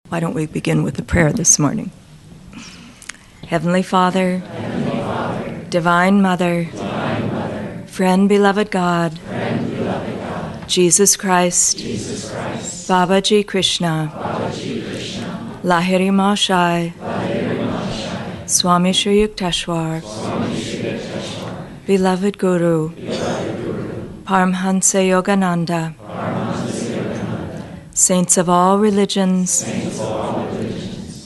Why don't we begin with a prayer this morning? Heavenly Father, Divine Mother, Friend beloved God, Jesus Christ, Babaji Krishna, Lahiri Mahashai, Swami Shri Yukteswar, beloved Guru, Paramhansa Yogananda, saints of all religions,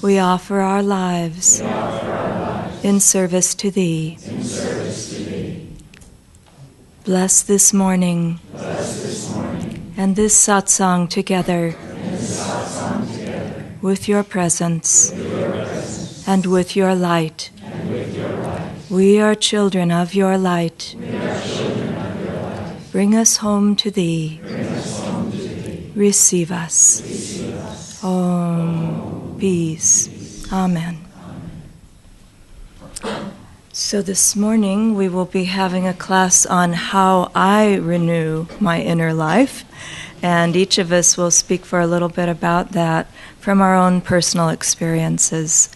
we offer our lives in service to Thee. Bless this morning and this satsang together with Your presence and with Your light. We are children of Your light. Bring us home to Thee. Receive us. Om. Peace. Amen. So this morning we will be having a class on how I renew my inner life, and each of us will speak for a little bit about that from our own personal experiences.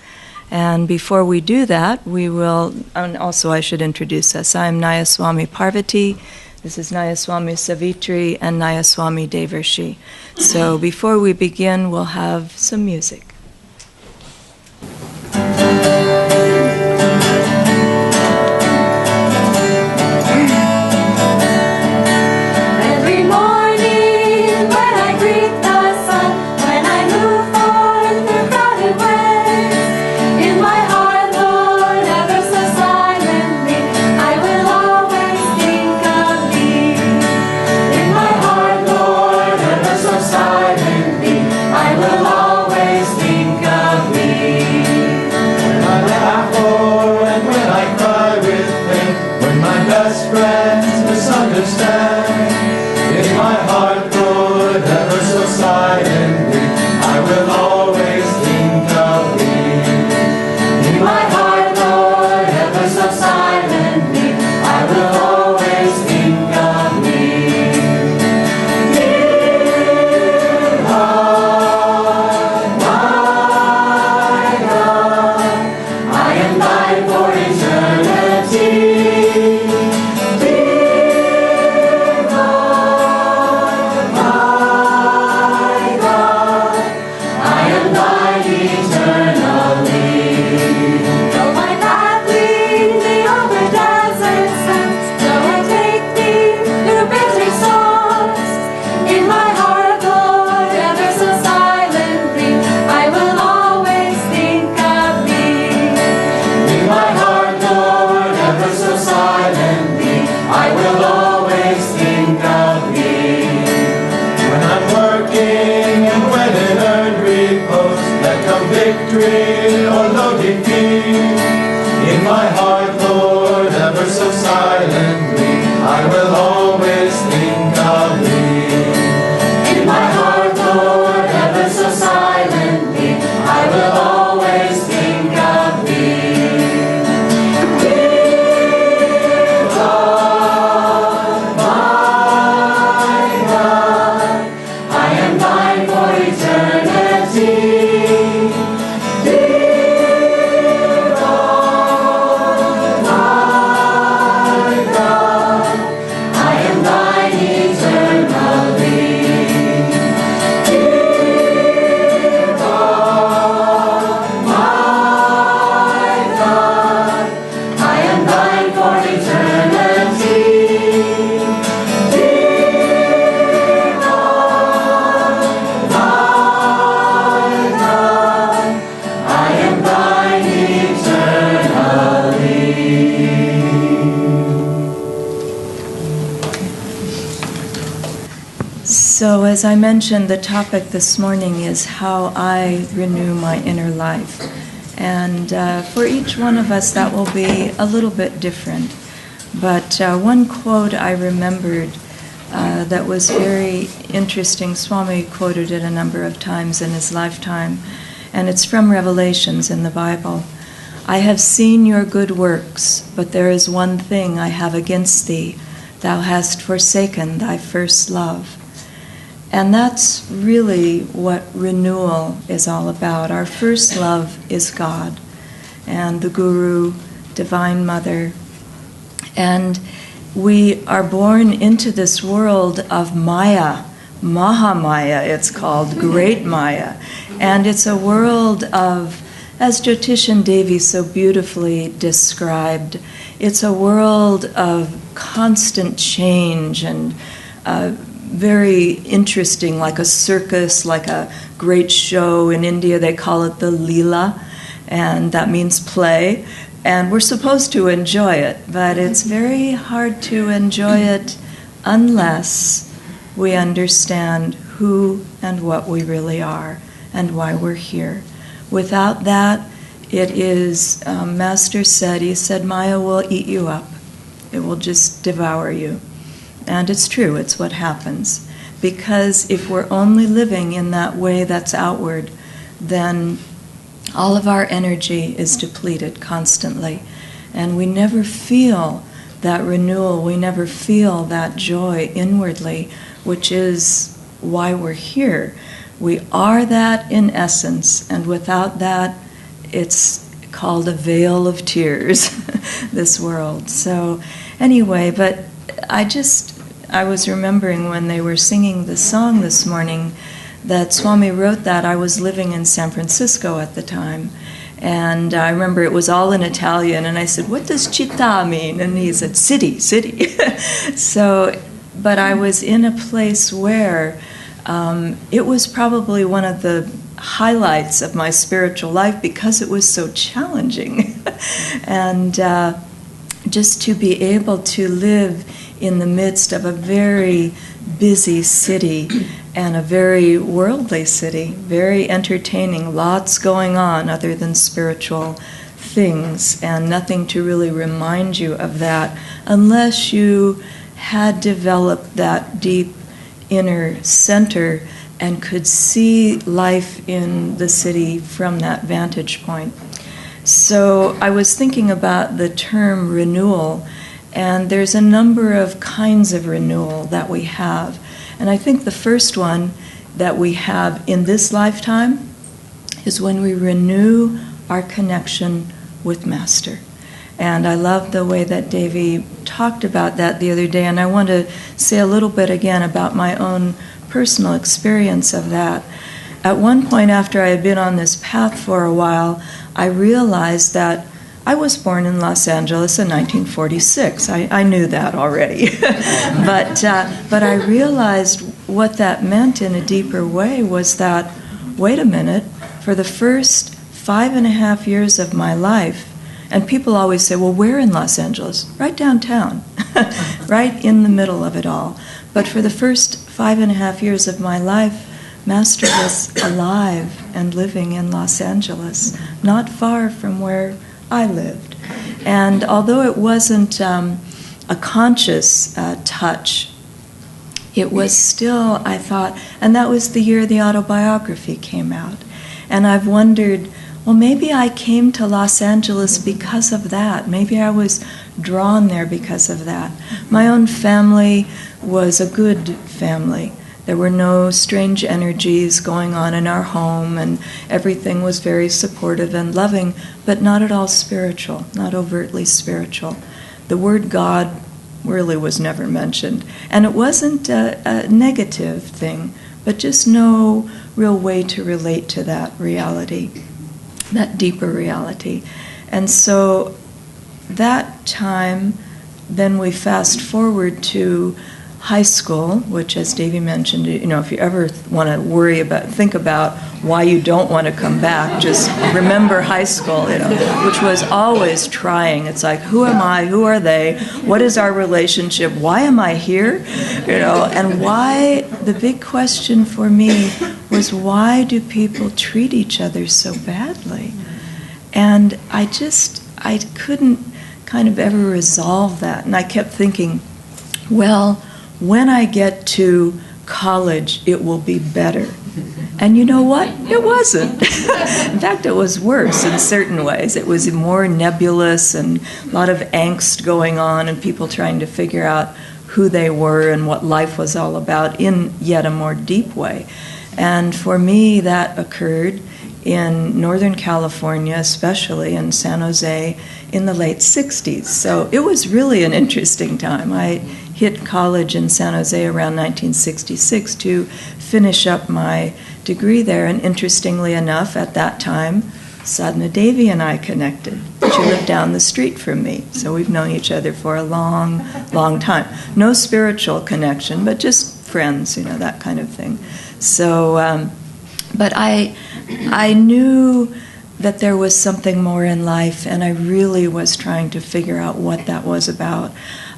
And before we do that, we will, and also I should introduce us. I am Nayaswami Parvati. This is Nayaswami Savitri and Nayaswami Devarshi. So before we begin, we'll have some music. So as I mentioned, the topic this morning is how I renew my inner life. And for each one of us, that will be a little bit different. But one quote I remembered that was very interesting, Swami quoted it a number of times in his lifetime, and it's from Revelations in the Bible. I have seen your good works, but there is one thing I have against thee. Thou hast forsaken thy first love. And that's really what renewal is all about. Our first love is God and the Guru, Divine Mother. And we are born into this world of Maya, Mahamaya it's called, Great Maya. And it's a world of, as Jyotishan Devi so beautifully described, it's a world of constant change and very interesting, like a circus, like a great show. In India they call it the Leela, and that means play. And we're supposed to enjoy it, but it's very hard to enjoy it unless we understand who and what we really are and why we're here. Without that, it is, Master said, he said, Maya will eat you up. It will just devour you. And it's true, it's what happens. Because if we're only living in that way that's outward, then all of our energy is depleted constantly. And we never feel that renewal, we never feel that joy inwardly, which is why we're here. We are that in essence, and without that, it's called a veil of tears, this world. So anyway, but I was remembering when they were singing the song this morning that Swami wrote that. I was living in San Francisco at the time, and I remember it was all in Italian, and I said, what does città mean? And he said, city. So, but I was in a place where it was probably one of the highlights of my spiritual life because it was so challenging. And just to be able to live in the midst of a very busy city and a very worldly city, very entertaining, lots going on other than spiritual things, and nothing to really remind you of that unless you had developed that deep inner center and could see life in the city from that vantage point. So I was thinking about the term renewal, and there's a number of kinds of renewal that we have. And I think the first one that we have in this lifetime is when we renew our connection with Master. And I love the way that Devi talked about that the other day, and I want to say a little bit again about my own personal experience of that. At one point after I had been on this path for a while, I realized that I was born in Los Angeles in 1946. I knew that already. But I realized what that meant in a deeper way was that, wait a minute, for the first 5.5 years of my life, and people always say, well, where in Los Angeles? Right downtown, right in the middle of it all. But for the first 5.5 years of my life, Master was alive and living in Los Angeles, not far from where I lived. And although it wasn't a conscious touch, it was still, I thought, and that was the year the autobiography came out. And I've wondered, well, maybe I came to Los Angeles because of that. Maybe I was drawn there because of that. My own family was a good family. There were no strange energies going on in our home, and everything was very supportive and loving, but not at all spiritual, not overtly spiritual. The word God really was never mentioned. And it wasn't a negative thing, but just no real way to relate to that reality, that deeper reality. And so that time, then we fast forward to high school, which, as Devi mentioned, if you ever want to think about why you don't want to come back, just remember high school, which was always trying. It's like, who am I? Who are they? What is our relationship? Why am I here? And why, the big question for me was, why do people treat each other so badly? And I couldn't kind of ever resolve that. And I kept thinking, well, when I get to college, it will be better. And you know what? It wasn't. In fact, it was worse in certain ways. It was more nebulous and a lot of angst going on and people trying to figure out who they were and what life was all about in yet a more deep way. And for me, that occurred in Northern California, especially in San Jose, in the late 60s. So it was really an interesting time. I hit college in San Jose around 1966 to finish up my degree there. And interestingly enough, at that time, Sadhana Devi and I connected. She lived down the street from me, so we've known each other for a long, long time. No spiritual connection, but just friends, that kind of thing. So, but I knew that there was something more in life, and I really was trying to figure out what that was about.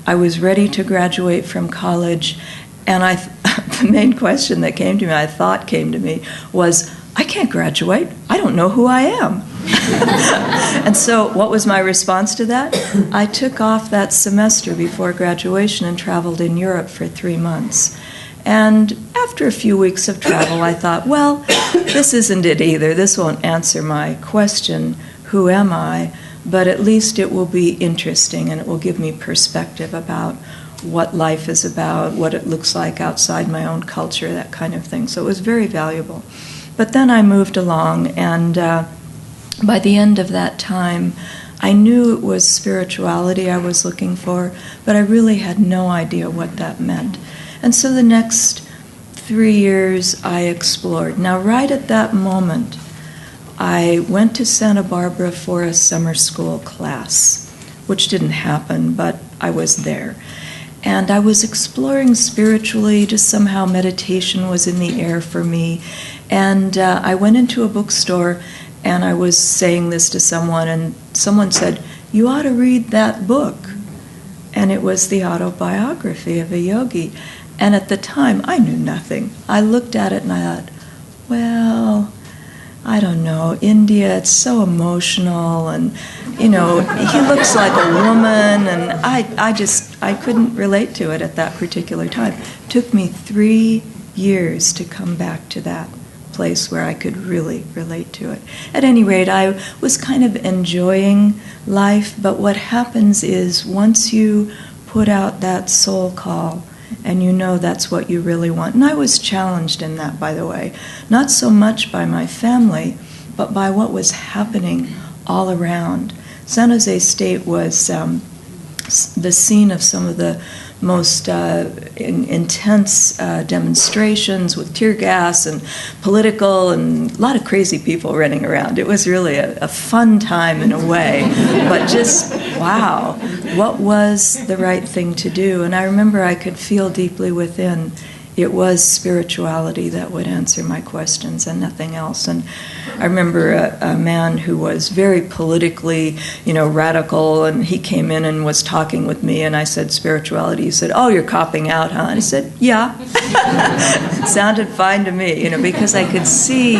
I was ready to graduate from college, and the main question that came to me was, I can't graduate. I don't know who I am. And so what was my response to that? I took off that semester before graduation and traveled in Europe for 3 months. And after a few weeks of travel, I thought, well, this isn't it either. This won't answer my question, who am I? But at least it will be interesting, and it will give me perspective about what life is about, what it looks like outside my own culture, that kind of thing. So it was very valuable. But then I moved along, and by the end of that time, I knew it was spirituality I was looking for, but I really had no idea what that meant. And so the next 3 years I explored. Now, right at that moment, I went to Santa Barbara for a summer school class, which didn't happen, but I was there. And I was exploring spiritually, just somehow meditation was in the air for me. And I went into a bookstore, and I was saying this to someone, and someone said, "You ought to read that book." And it was the autobiography of a yogi. And at the time, I knew nothing. I looked at it and I thought, well, I don't know, India, it's so emotional, and, he looks like a woman, and I couldn't relate to it at that particular time. It took me 3 years to come back to that place where I could really relate to it. At any rate, I was kind of enjoying life, but what happens is once you put out that soul call, and that's what you really want. And I was challenged in that, by the way, not so much by my family, but by what was happening all around. San Jose State was the scene of some of the most intense demonstrations with tear gas and political and a lot of crazy people running around. It was really a fun time in a way, but just, wow, what was the right thing to do? And I remember I could feel deeply within it was spirituality that would answer my questions and nothing else. And I remember a man who was very politically, radical, and he came in and was talking with me, and I said, spirituality. He said, "Oh, you're copping out, huh?" And I said, "Yeah." It sounded fine to me, because I could see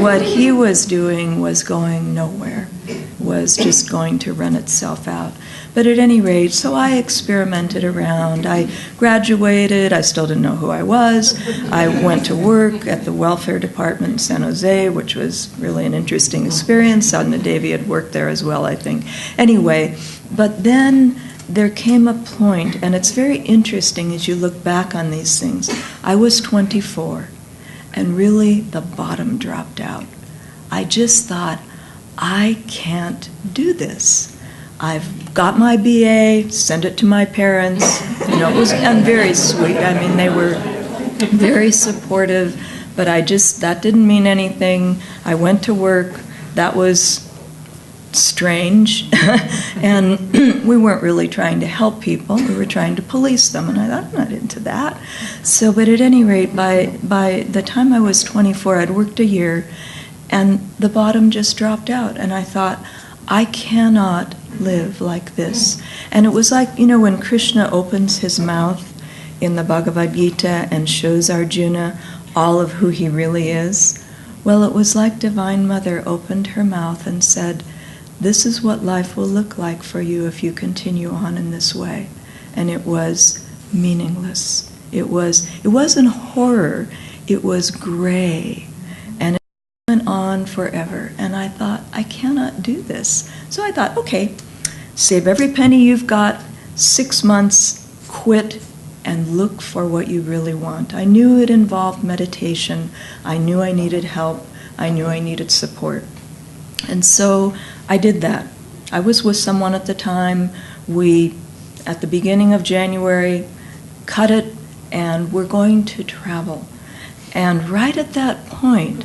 what he was doing was going nowhere, was just going to run itself out. But at any rate, so I experimented around. I graduated. I still didn't know who I was. I went to work at the welfare department in San Jose, which was really an interesting experience. Sadhana Devi had worked there as well, I think. Anyway, but then there came a point, and it's very interesting as you look back on these things. I was 24, and really the bottom dropped out. I just thought, I can't do this. I've got my BA, sent it to my parents. It was and very sweet. I mean, they were very supportive, but that didn't mean anything. I went to work. That was strange. And we weren't really trying to help people. We were trying to police them, and I thought, I'm not into that. So, but at any rate, by the time I was 24, I'd worked a year, and the bottom just dropped out. And I thought, I cannot live like this. And it was like, when Krishna opens his mouth in the Bhagavad Gita and shows Arjuna all of who he really is. Well, it was like Divine Mother opened her mouth and said, this is what life will look like for you if you continue on in this way. And it was meaningless. It wasn't horror, it was gray. And it went on forever. And I thought, I cannot do this. So I thought, okay, save every penny you've got, 6 months, quit, and look for what you really want. I knew it involved meditation. I knew I needed help. I knew I needed support. And so I did that. I was with someone at the time. We, at the beginning of January, cut it, and we're going to travel. And right at that point,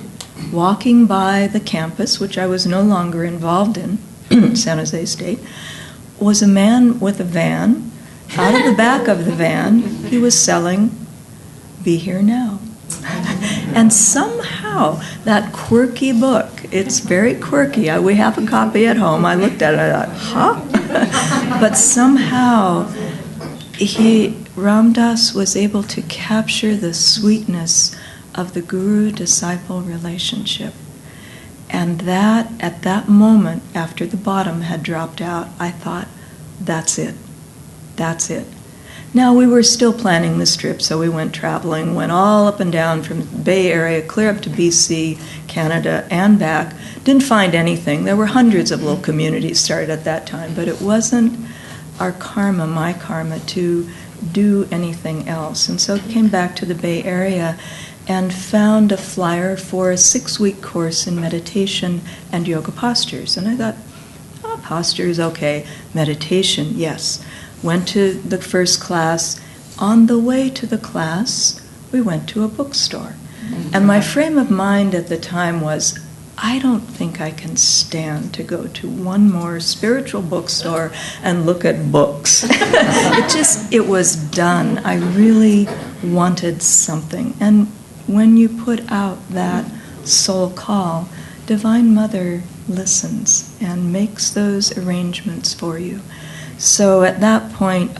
walking by the campus, which I was no longer involved in, San Jose State, was a man with a van. Out of the back of the van, he was selling Be Here Now. And somehow, that quirky book, it's very quirky. We have a copy at home. I looked at it and I thought, huh? But somehow, Ram Dass was able to capture the sweetness of the guru-disciple relationship. And that, at that moment, after the bottom had dropped out, I thought, that's it. That's it. Now, we were still planning this trip, so we went traveling, went all up and down from the Bay Area, clear up to BC, Canada, and back. Didn't find anything. There were hundreds of little communities started at that time, but it wasn't our karma, my karma, to do anything else. And so came back to the Bay Area and found a flyer for a 6-week course in meditation and yoga postures. And I thought, oh, postures, okay. Meditation, yes. Went to the first class. On the way to the class, we went to a bookstore. And my frame of mind at the time was, I don't think I can stand to go to one more spiritual bookstore and look at books. It was done. I really wanted something. And when you put out that soul call, Divine Mother listens and makes those arrangements for you. So at that point,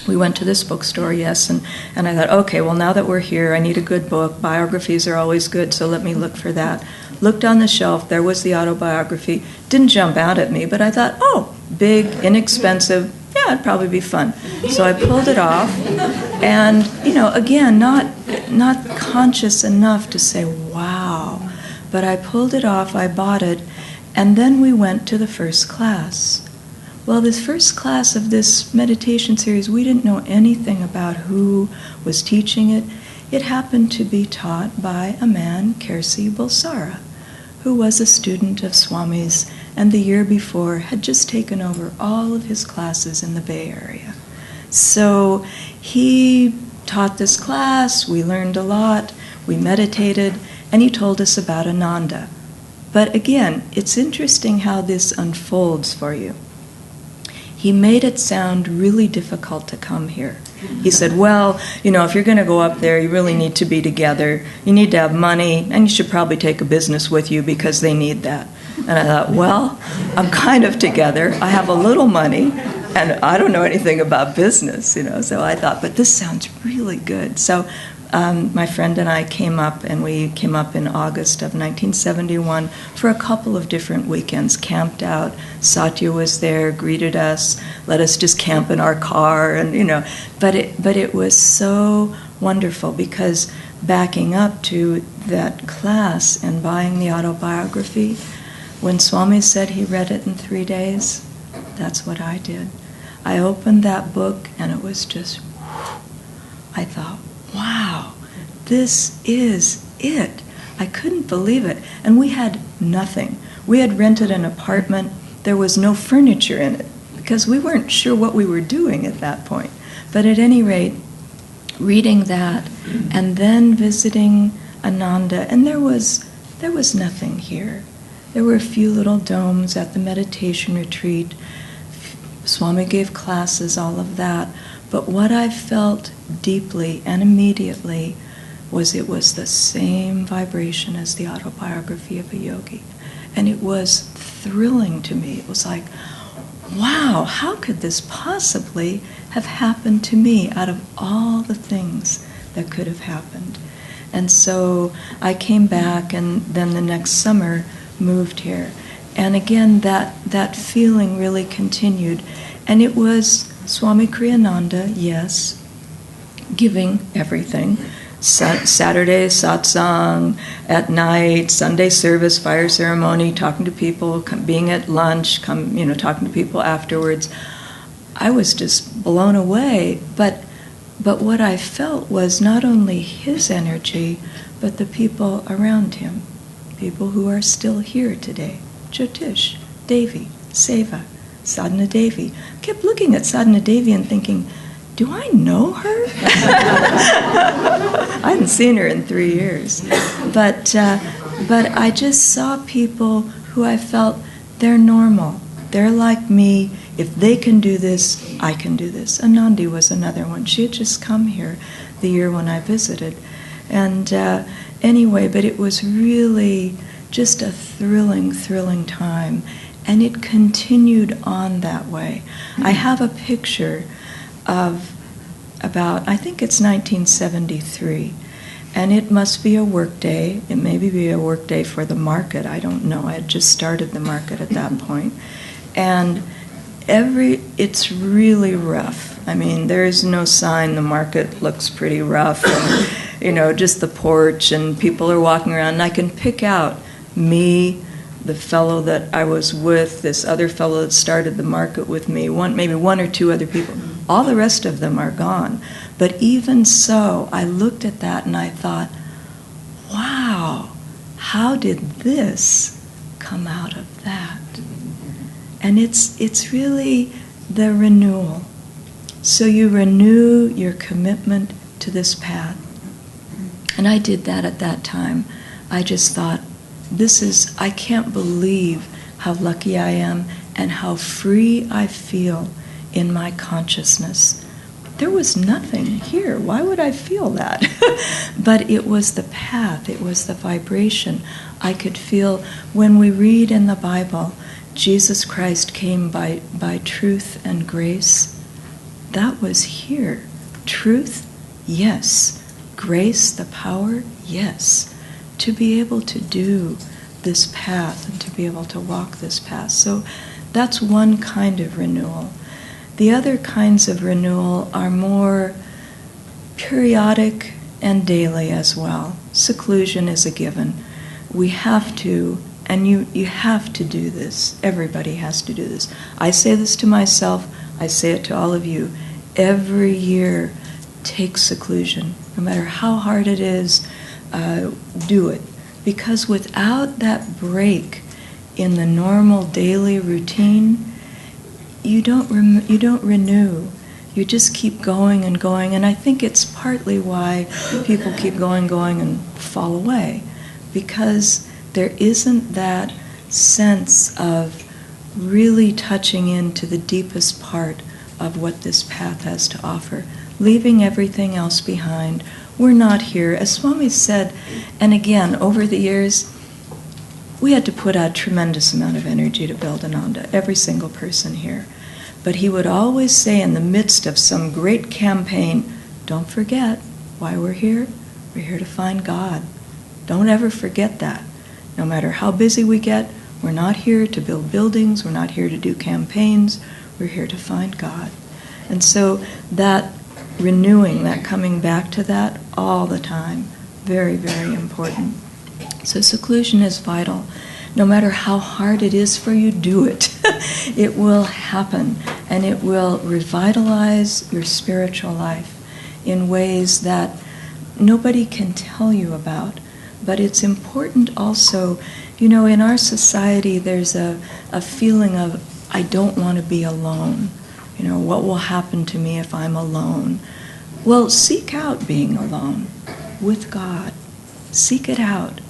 we went to this bookstore, yes, and I thought, okay, well, now that we're here, I need a good book. Biographies are always good, so let me look for that. Looked on the shelf, there was the autobiography. Didn't jump out at me, but I thought, oh, big, inexpensive, yeah, it'd probably be fun. So I pulled it off, and, again, not conscious enough to say, wow, but I pulled it off, I bought it, and then we went to the first class. Well, this first class of this meditation series, we didn't know anything about who was teaching it. It happened to be taught by a man, Kersi Bulsara, who was a student of Swami's and the year before had just taken over all of his classes in the Bay Area. So he taught this class, we learned a lot, we meditated, and he told us about Ananda. But again, it's interesting how this unfolds for you. He made it sound really difficult to come here. He said, well, if you're going to go up there, you really need to be together. You need to have money, and you should probably take a business with you because they need that. And I thought, well, I'm kind of together. I have a little money, and I don't know anything about business, So I thought, but this sounds really good. So my friend and I came up, and we came up in August of 1971 for a couple of different weekends, camped out. Satya was there, greeted us, let us just camp in our car, and but it was so wonderful because backing up to that class and buying the autobiography, when Swami said he read it in 3 days, that's what I did. I opened that book, and it was just, I thought, wow, this is it. I couldn't believe it. And we had nothing. We had rented an apartment. There was no furniture in it because we weren't sure what we were doing at that point. But at any rate, reading that and then visiting Ananda, and there was nothing here. There were a few little domes at the meditation retreat. Swami gave classes, all of that. But what I felt deeply and immediately was it was the same vibration as the autobiography of a yogi. And it was thrilling to me. It was like, wow, how could this possibly have happened to me out of all the things that could have happened? And so I came back, and then the next summer moved here. And again, that feeling really continued. And it was Swami Kriyananda, yes, giving everything. Saturday, satsang, at night, Sunday service, fire ceremony, talking to people, being at lunch, talking to people afterwards. I was just blown away, but But what I felt was not only his energy, but the people around him, people who are still here today. Jyotish, Devi, Seva, Sadhana Devi. I kept looking at Sadhana Devi and thinking, do I know her? I hadn't seen her in 3 years. But I just saw people who I felt they're normal. They're like me. If they can do this, I can do this. Anandi was another one. She had just come here the year when I visited. And anyway, but it was really just a thrilling, thrilling time. And it continued on that way. I have a picture of about, I think it's 1973. And it must be a work day. It may be a work day for the market. I don't know. I had just started the market at that point. And it's really rough. I mean, there is no sign. The market looks pretty rough. And, just the porch and people are walking around. And I can pick out me, the fellow that I was with, this other fellow that started the market with me, maybe one or two other people. All the rest of them are gone. But even so, I looked at that and I thought, wow, how did this come out of that? And it's really the renewal. So you renew your commitment to this path. And I did that at that time. I just thought, I can't believe how lucky I am and how free I feel in my consciousness. There was nothing here. Why would I feel that? But it was the path. It was the vibration. I could feel when we read in the Bible, Jesus Christ came by truth and grace. That was here. Truth, yes. Grace, the power, yes. To be able to do this path and to be able to walk this path. So that's one kind of renewal. The other kinds of renewal are more periodic and daily as well. Seclusion is a given. We have to, and you have to do this. Everybody has to do this. I say this to myself. I say it to all of you. Every year, take seclusion. No matter how hard it is, do it. Because without that break in the normal daily routine, you don't renew. You just keep going and going. And I think it's partly why people keep going and fall away. Because there isn't that sense of really touching into the deepest part of what this path has to offer. Leaving everything else behind. We're not here. As Swami said, and again, over the years, we had to put out a tremendous amount of energy to build Ananda, every single person here. But he would always say in the midst of some great campaign, don't forget why we're here. We're here to find God. Don't ever forget that. No matter how busy we get, we're not here to build buildings. We're not here to do campaigns. We're here to find God. And so that renewing, that coming back to that all the time, very, very important. So seclusion is vital. No matter how hard it is for you, do it. It will happen, and it will revitalize your spiritual life in ways that nobody can tell you about. But it's important also, in our society there's a feeling of, I don't want to be alone. What will happen to me if I'm alone? Well, seek out being alone with God. Seek it out.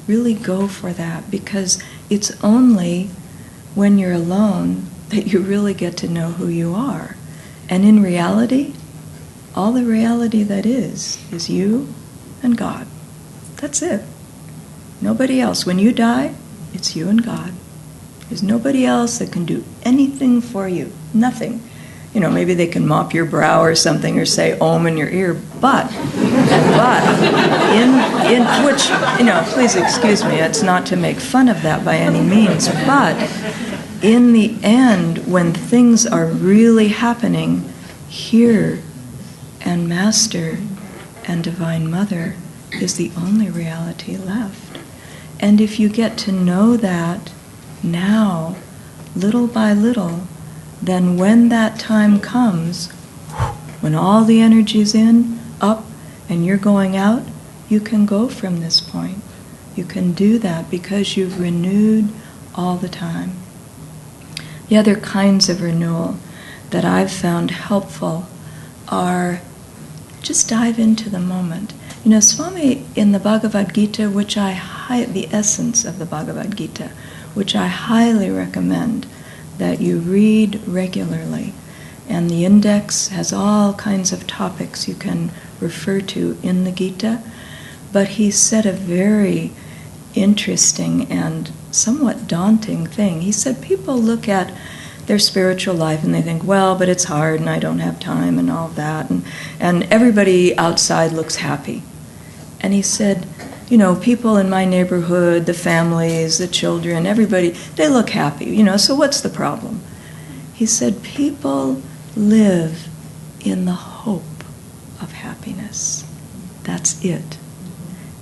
Really go for that, because it's only when you're alone that you really get to know who you are. And in reality, all the reality that is you and God. That's it. Nobody else. When you die, it's you and God. There's nobody else that can do anything for you. Nothing. Maybe they can mop your brow or something or say Om in your ear, but in which, please excuse me, it's not to make fun of that by any means, but in the end, when things are really happening, here and Master and Divine Mother is the only reality left. And if you get to know that now, little by little, then when that time comes, When all the energy's in, up, and you're going out, you can go from this point. You can do that because you've renewed all the time. The other kinds of renewal that I've found helpful are just dive into the moment. You know, Swami in the Bhagavad Gita, the essence of the Bhagavad Gita, which I highly recommend that you read regularly, and the index has all kinds of topics you can refer to in the Gita, but he said a very interesting and somewhat daunting thing. He said people look at their spiritual life and they think, well, but it's hard and I don't have time and all of that, and everybody outside looks happy. And he said, you know, people in my neighborhood, the families, the children, everybody, they look happy, you know, so what's the problem? He said people live in the hope of happipiness. That's it.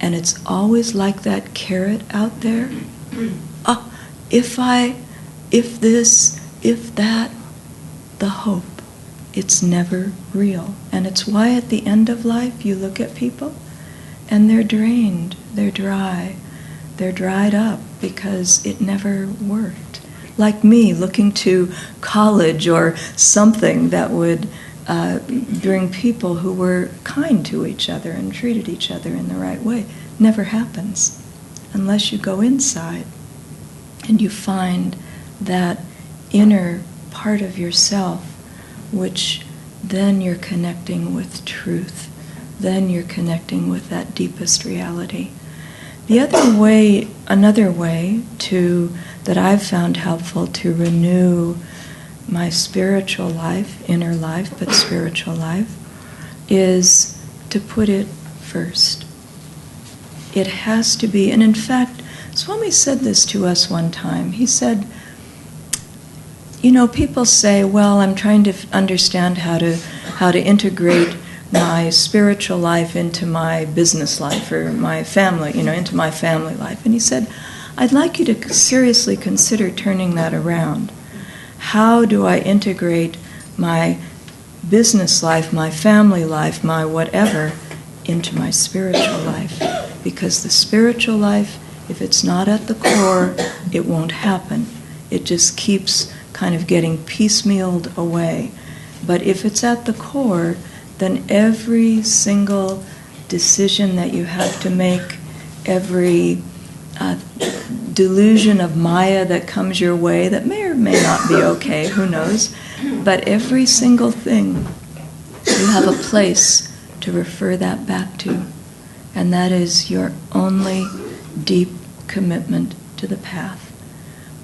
And it's always like that carrot out there. If this, if that, the hope, it's never real. And it's why at the end of life you look at people and they're drained, they're dry, they're dried up because it never worked. Like me looking to college or something that would bring people who were kind to each other and treated each other in the right way. Never happens unless you go inside and you find that inner part of yourself, which then you're connecting with truth. Then you're connecting with that deepest reality. Another way that I've found helpful to renew my spiritual life, inner life, but spiritual life, is to put it first. It has to be, and in fact, Swami said this to us one time. He said, you know, people say, well, I'm trying to understand how to integrate my spiritual life into my business life or my family, you know, into my family life. And he said, I'd like you to seriously consider turning that around. How do I integrate my business life, my family life, my whatever, into my spiritual life? Because the spiritual life, if it's not at the core, it won't happen. It just keeps kind of getting piecemealed away. But if it's at the core, then every single decision that you have to make, every delusion of Maya that comes your way that may or may not be okay, who knows, but every single thing, you have a place to refer that back to, and that is your only deep commitment to the path.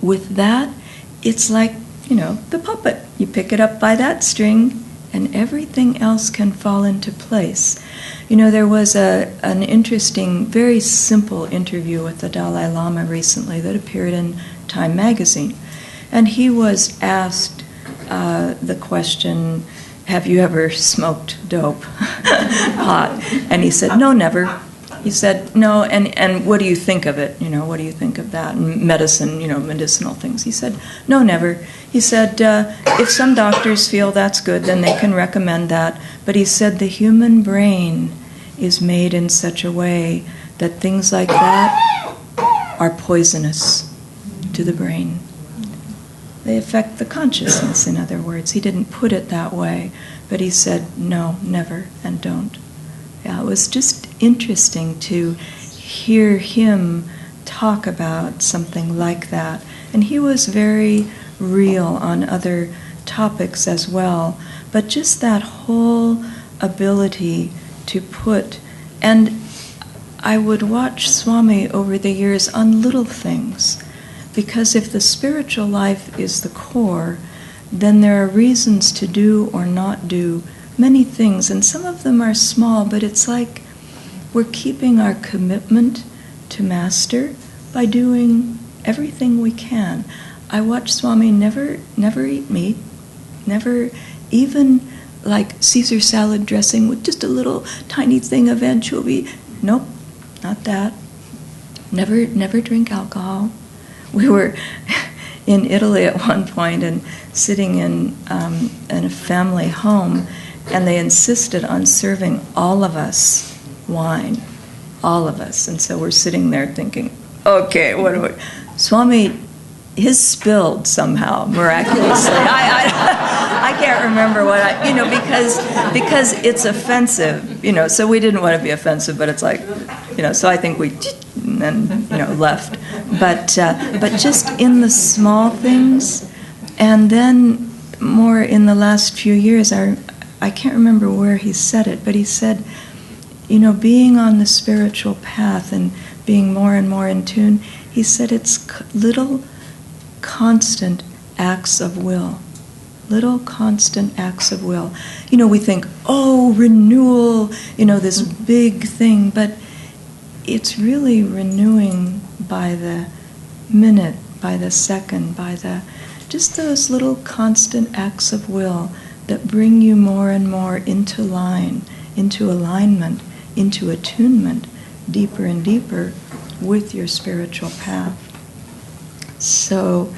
With that, it's like, you know, the puppet. You pick it up by that string, and everything else can fall into place. You know, there was an interesting, very simple interview with the Dalai Lama recently that appeared in Time magazine. And he was asked the question, have you ever smoked dope, pot? And he said, no, never. He said, no, and what do you think of it? You know, what do you think of that? And medicine, you know, medicinal things. He said, no, never. He said, if some doctors feel that's good, then they can recommend that. But he said the human brain is made in such a way that things like that are poisonous to the brain. They affect the consciousness, in other words. He didn't put it that way, but he said, no, never, and don't. Yeah, it was just interesting to hear him talk about something like that. And he was very real on other topics as well. But just that whole ability to put, and I would watch Swami over the years on little things. Because if the spiritual life is the core, then there are reasons to do or not do many things, and some of them are small, but it's like we're keeping our commitment to Master by doing everything we can. I watch Swami never eat meat, never even like Caesar salad dressing with just a little tiny thing of anchovy. Nope, not that. Never drink alcohol. We were in Italy at one point and sitting in a family home, And they insisted on serving all of us wine, all of us. And so we're sitting there thinking, okay, what do we... Swami, his spilled somehow, miraculously. I can't remember what because it's offensive, so we didn't want to be offensive, but it's like, so I think we, and then, left. But just in the small things, and then more in the last few years, I can't remember where he said it, but he said, being on the spiritual path and being more and more in tune, he said it's little constant acts of will. Little constant acts of will. We think, oh, renewal, this big thing, but it's really renewing by the minute, by the second, just those little constant acts of will that bring you more and more into line, into alignment, into attunement, deeper and deeper with your spiritual path. So,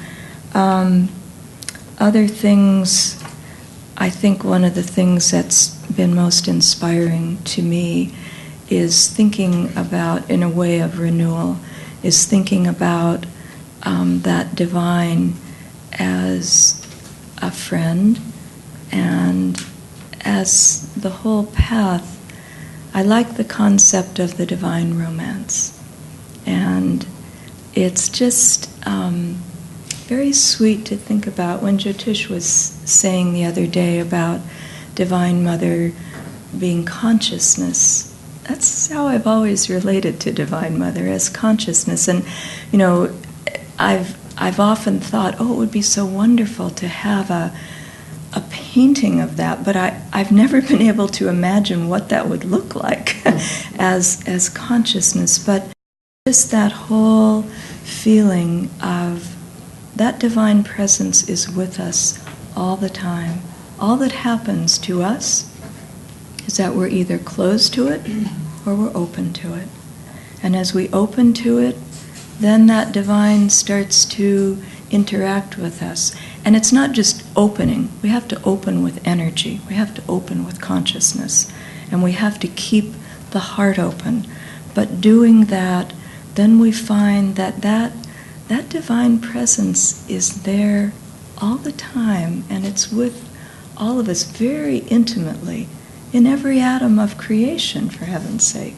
other things, I think one of the things that's been most inspiring to me is thinking about, in a way of renewal, is thinking about that divine as a friend and as the whole path. I like the concept of the divine romance. And it's just very sweet to think about. When Jyotish was saying the other day about Divine Mother being consciousness, that's how I've always related to Divine Mother, as consciousness. And, I've often thought, it would be so wonderful to have a painting of that, but I've never been able to imagine what that would look like as consciousness. But just that whole feeling of that divine presence is with us all the time. All that happens to us is that we're either closed to it or we're open to it. And as we open to it, then that divine starts to interact with us. And it's not just opening. We have to open with energy. We have to open with consciousness. And we have to keep the heart open. But doing that, then we find that divine presence is there all the time, and it's with all of us very intimately in every atom of creation, for heaven's sake.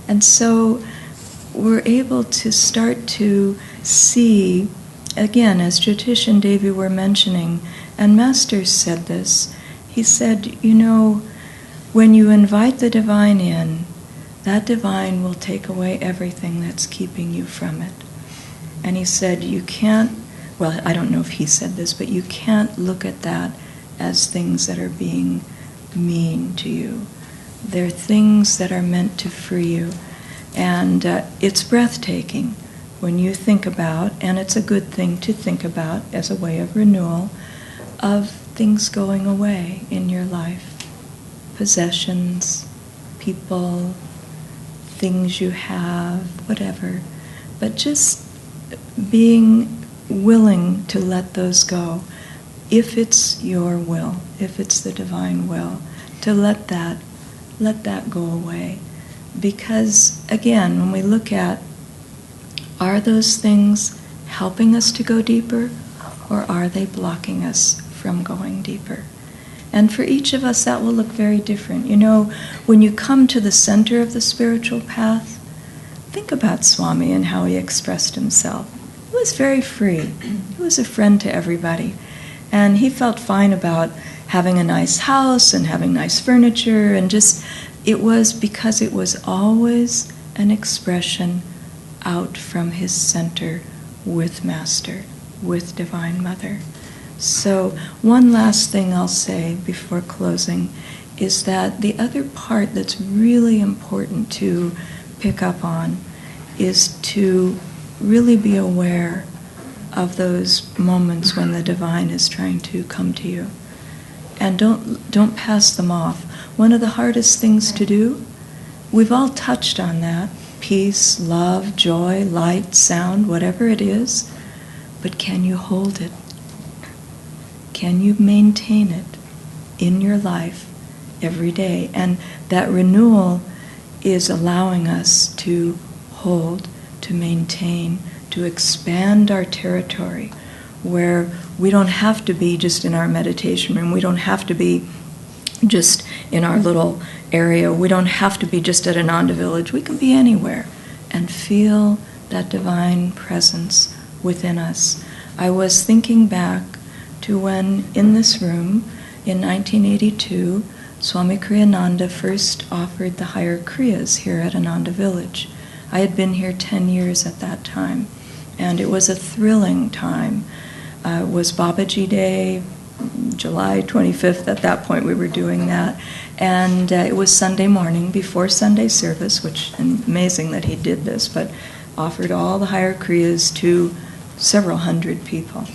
And so we're able to start to see, again, as Jyotish and Devi were mentioning, and Master said this, he said, when you invite the divine in, that divine will take away everything that's keeping you from it. And he said, you can't, well, I don't know if he said this, but you can't look at that as things that are being mean to you. They're things that are meant to free you. And it's breathtaking when you think about, and it's a good thing to think about as a way of renewal, of things going away in your life. Possessions, people, things you have, whatever. But just being willing to let those go, if it's your will, if it's the divine will, to let that go away. Because, again, when we look at, are those things helping us to go deeper, or are they blocking us from going deeper? And for each of us, that will look very different. When you come to the center of the spiritual path, think about Swami and how he expressed himself. He was very free. He was a friend to everybody. And he felt fine about having a nice house and having nice furniture, and just, it was because it was always an expression out from his center with Master, with Divine Mother. So one last thing I'll say before closing is that the other part that's really important to pick up on is to really be aware of those moments when the divine is trying to come to you. And don't pass them off. One of the hardest things to do, we've all touched on that, peace, love, joy, light, sound, whatever it is, but can you hold it? Can you maintain it in your life every day. And that renewal is allowing us to hold, to maintain, to expand our territory, where we don't have to be just in our meditation room. We don't have to be just in our little area. We don't have to be just at Ananda Village. We can be anywhere and feel that divine presence within us. I was thinking back to when in this room in 1982, Swami Kriyananda first offered the higher Kriyas here at Ananda Village. I had been here 10 years at that time, and it was a thrilling time. It was Babaji Day, July 25th. At that point we were doing that. And it was Sunday morning before Sunday service, which amazing that he did this, but offered all the higher Kriyas to several hundred people.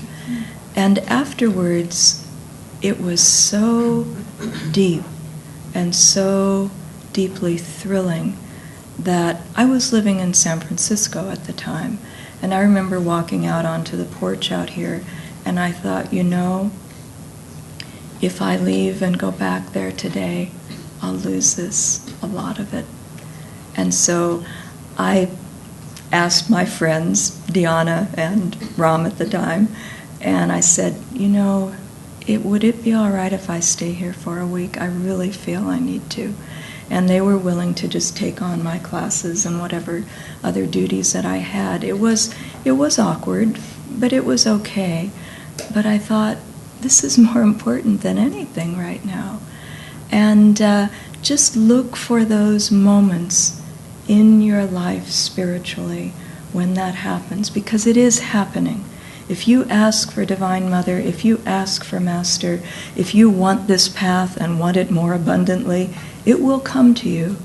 And afterwards, it was so deep and so deeply thrilling that I was living in San Francisco at the time. And I remember walking out onto the porch out here, and I thought, you know, if I leave and go back there today, I'll lose this, a lot of it. And so I asked my friends, Diana and Ram at the time, and I said, you know, would it be all right if I stay here for a week? I really feel I need to. And they were willing to just take on my classes and whatever other duties that I had. It was awkward, but it was okay. But I thought, this is more important than anything right now. And just look for those moments in your life spiritually when that happens, because it is happening. If you ask for Divine Mother, if you ask for Master, if you want this path and want it more abundantly, it will come to you.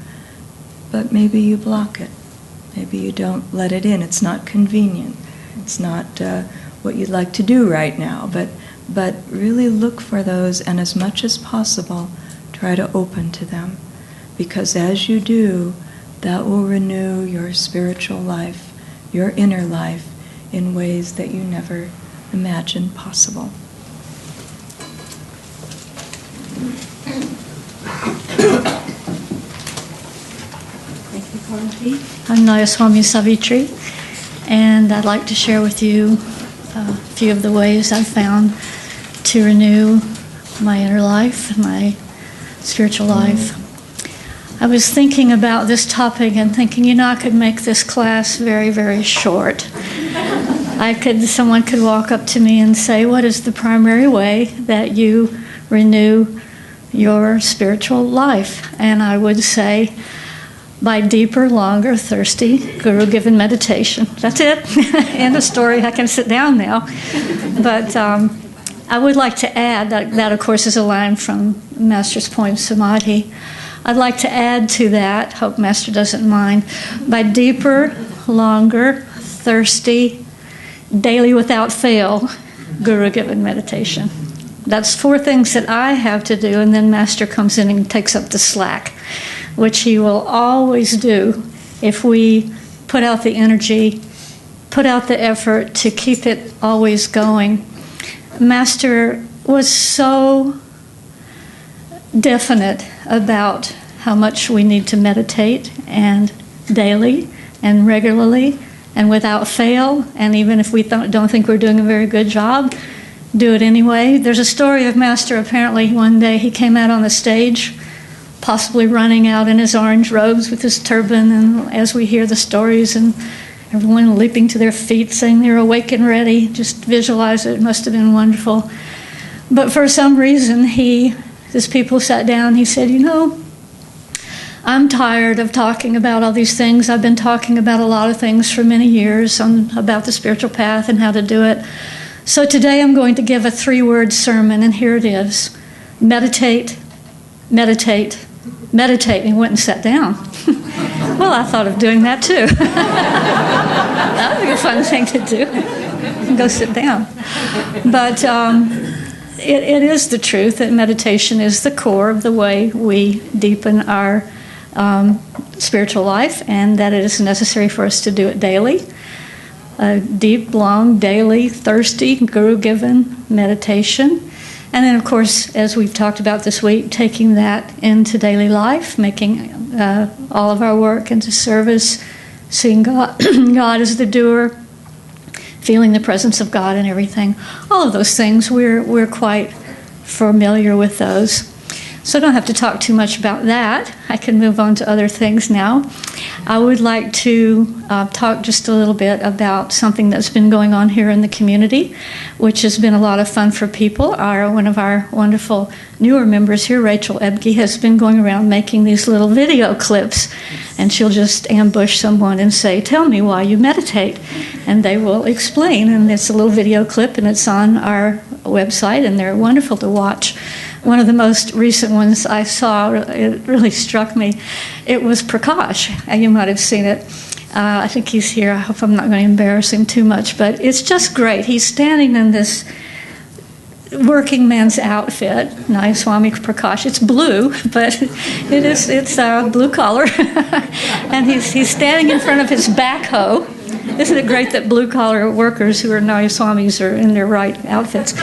But maybe you block it. Maybe you don't let it in. It's not convenient. It's not what you'd like to do right now. But really look for those, and as much as possible, try to open to them. Because as you do, that will renew your spiritual life, your inner life, in ways that you never imagined possible. Thank you, Parvati. I'm Nayaswami Savitri, and I'd like to share with you a few of the ways I've found to renew my inner life, my spiritual life. I was thinking about this topic and thinking, you know, I could make this class very, very short. Someone could walk up to me and say, what is the primary way that you renew your spiritual life? And I would say, by deeper, longer, thirsty, guru-given meditation. That's it. End of story. I can sit down now. But I would like to add, that of course is a line from Master's poem Samadhi. I'd like to add to that, hope Master doesn't mind, by deeper, longer, thirsty, daily without fail, guru-given meditation. That's 4 things that I have to do, and then Master comes in and takes up the slack, which he will always do if we put out the energy, put out the effort to keep it always going. Master was so definite about how much we need to meditate, and daily and regularly and without fail, and even if we don't think we're doing a very good job, do it anyway. There's a story of Master. Apparently one day he came out on the stage, possibly running out in his orange robes with his turban, and as we hear the stories and everyone leaping to their feet saying they're awake and ready, just visualize it. It must have been wonderful. But for some reason his people sat down, he said, you know, I'm tired of talking about all these things. I've been talking about a lot of things for many years about the spiritual path and how to do it. So today I'm going to give a 3-word sermon, and here it is. Meditate, meditate, meditate. And he went and sat down. Well, I thought of doing that too. That would be a fun thing to do. Go sit down. But it is the truth that meditation is the core of the way we deepen our spiritual life, and that it is necessary for us to do it daily. Deep, long, daily, thirsty, guru-given meditation. And then, of course, as we've talked about this week, taking that into daily life, making all of our work into service, seeing God, God as the doer, feeling the presence of God in everything. All of those things, we're quite familiar with those. So I don't have to talk too much about that. I can move on to other things now. I would like to talk just a little bit about something that's been going on here in the community, which has been a lot of fun for people. One of our wonderful newer members here, Rachel Ebke, has been going around making these little video clips, and she'll just ambush someone and say, "Tell me why you meditate," and they will explain. And it's a little video clip, and it's on our website, and they're wonderful to watch. One of the most recent ones I saw, it really struck me. It was Prakash, and you might have seen it. I think he's here. I hope I'm not going to embarrass him too much, but it's just great. He's standing in this working man's outfit, Swami Prakash. It's blue, but it's blue collar, and he's standing in front of his backhoe. Isn't it great that blue-collar workers who are Nayaswamis are in their right outfits?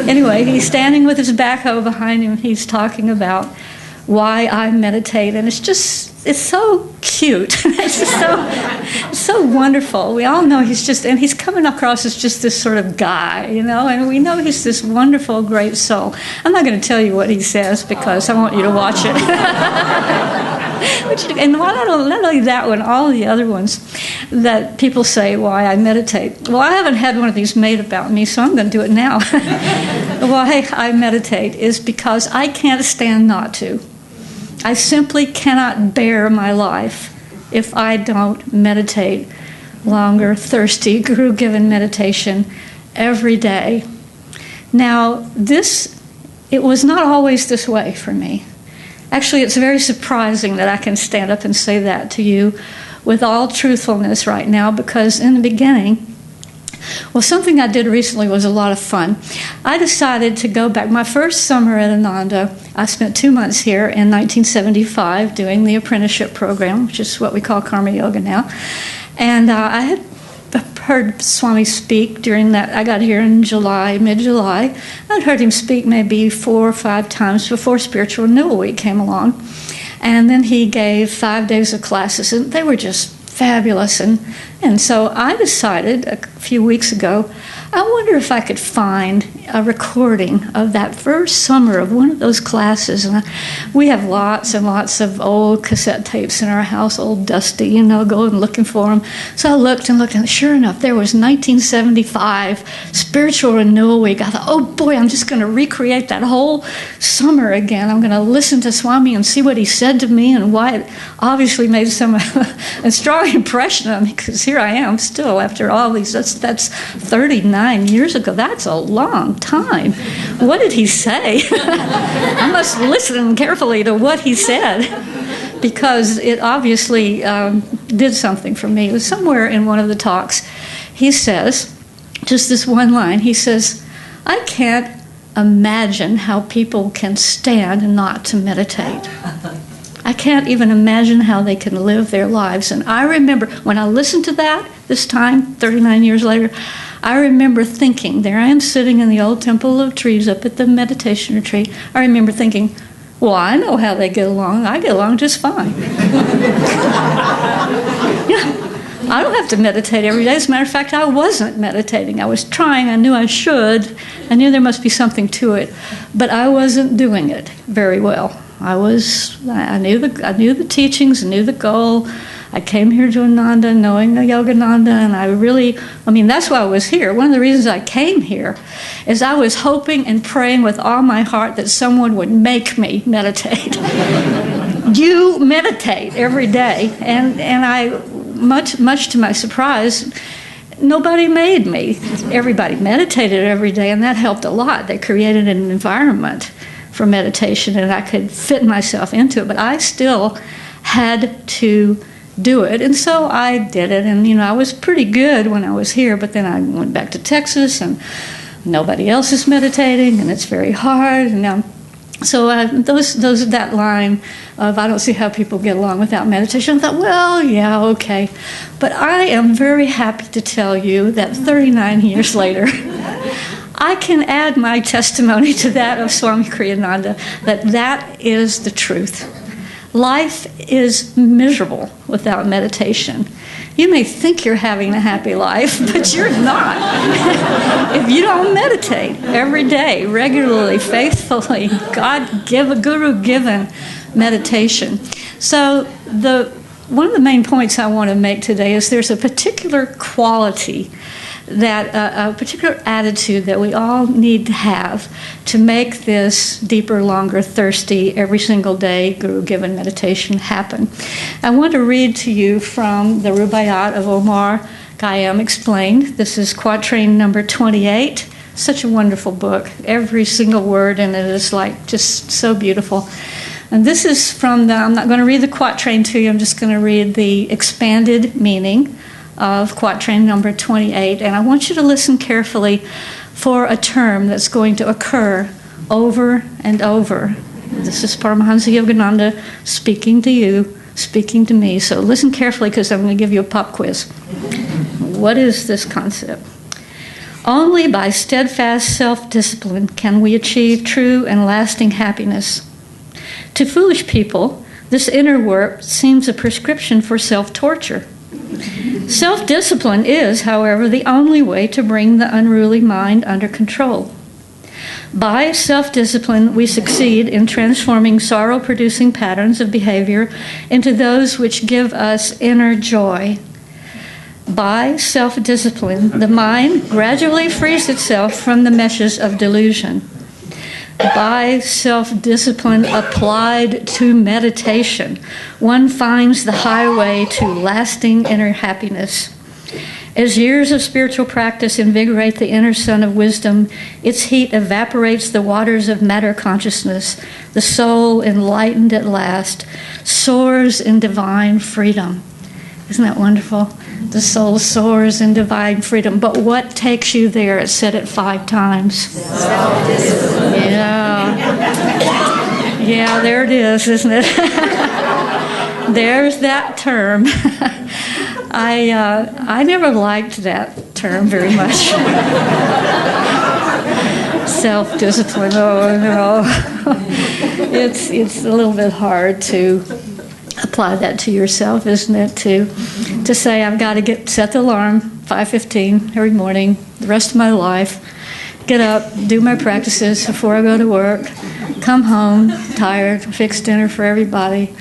Anyway, he's standing with his backhoe behind him. He's talking about why I meditate, and it's so cute. It's just so wonderful. We all know he's coming across as just this sort of guy, and we know he's this wonderful, great soul. I'm not going to tell you what he says because I want you to watch it. And not only that one, all the other ones that people say why I meditate. Well, I haven't had one of these made about me, so I'm going to do it now. Why I meditate is because I can't stand not to. I simply cannot bear my life if I don't meditate longer, thirsty, guru-given meditation every day. Now, it was not always this way for me. Actually, it's very surprising that I can stand up and say that to you with all truthfulness right now, because in the beginning, something I did recently was a lot of fun. I decided to go back. My first summer at Ananda, I spent 2 months here in 1975 doing the apprenticeship program, which is what we call Karma Yoga now. And I had heard Swami speak during that. I got here in mid-July. I'd heard him speak maybe 4 or 5 times before Spiritual Renewal Week came along. And then he gave 5 days of classes, and they were just fabulous. And so I decided a few weeks ago, I wonder if I could find a recording of that first summer of one of those classes. And we have lots and lots of old cassette tapes in our house, old dusty, going looking for them. So I looked, and sure enough, there was 1975 Spiritual Renewal Week. I thought, oh boy, I'm just going to recreate that whole summer again. I'm going to listen to Swami and see what he said to me and why it obviously made a strong impression on me, because here I am still after all these, that's 39 years ago. That's a long time. What did he say? I must listen carefully to what he said, because it obviously did something for me. It was somewhere in one of the talks. He says, just this one line, he says, I can't imagine how people can stand not to meditate. I can't even imagine how they can live their lives. And I remember when I listened to that this time, 39 years later, I remember thinking, there I am sitting in the old temple of trees up at the meditation retreat. I remember thinking, well, I know how they get along. I get along just fine. I don't have to meditate every day. As a matter of fact, I wasn't meditating. I was trying. I knew I should. I knew there must be something to it. But I wasn't doing it very well. I knew the teachings, I knew the goal. I came here to Ananda knowing the Yogananda, and that's why I was here. One of the reasons I came here is I was hoping and praying with all my heart that someone would make me meditate. You meditate every day, and I, much to my surprise, nobody made me. Everybody meditated every day, and that helped a lot. They created an environment for meditation, and I could fit myself into it, but I still had to do it, and so I did it. And I was pretty good when I was here, but then I went back to Texas, and nobody else is meditating, and it's very hard. And now, so that line of I don't see how people get along without meditation, I thought, well, yeah, okay, but I am very happy to tell you that 39 years later, I can add my testimony to that of Swami Kriyananda, that is the truth. Life is miserable without meditation. You may think you're having a happy life, but you're not. If you don't meditate every day, regularly, faithfully, Guru-given meditation. So one of the main points I want to make today is there's a particular quality, a particular attitude that we all need to have to make this deeper, longer, thirsty, every single day Guru-given meditation happen. I want to read to you from the Rubaiyat of Omar Khayyam Explained. This is quatrain number 28. Such a wonderful book. Every single word in it is like just so beautiful. And this is from I'm not going to read the quatrain to you, I'm just going to read the expanded meaning of quatrain number 28, and I want you to listen carefully for a term that's going to occur over and over. This is Paramahansa Yogananda speaking to you, speaking to me, so listen carefully because I'm going to give you a pop quiz. What is this concept? Only by steadfast self-discipline can we achieve true and lasting happiness. To foolish people, this inner work seems a prescription for self-torture. Self-discipline is, however, the only way to bring the unruly mind under control. By self-discipline, we succeed in transforming sorrow-producing patterns of behavior into those which give us inner joy. By self-discipline, the mind gradually frees itself from the meshes of delusion. By self-discipline applied to meditation, one finds the highway to lasting inner happiness. As years of spiritual practice invigorate the inner sun of wisdom, its heat evaporates the waters of matter consciousness. The soul, enlightened at last, soars in divine freedom. Isn't that wonderful? The soul soars in divine freedom. But what takes you there? It said it 5 times. Self-discipline. Yeah, there it is, isn't it? There's that term. I never liked that term very much. Self-discipline. Oh no, it's a little bit hard to apply that to yourself, isn't it? To say I've got to set the alarm 5:15 every morning, the rest of my life, get up, do my practices before I go to work, come home tired, fix dinner for everybody,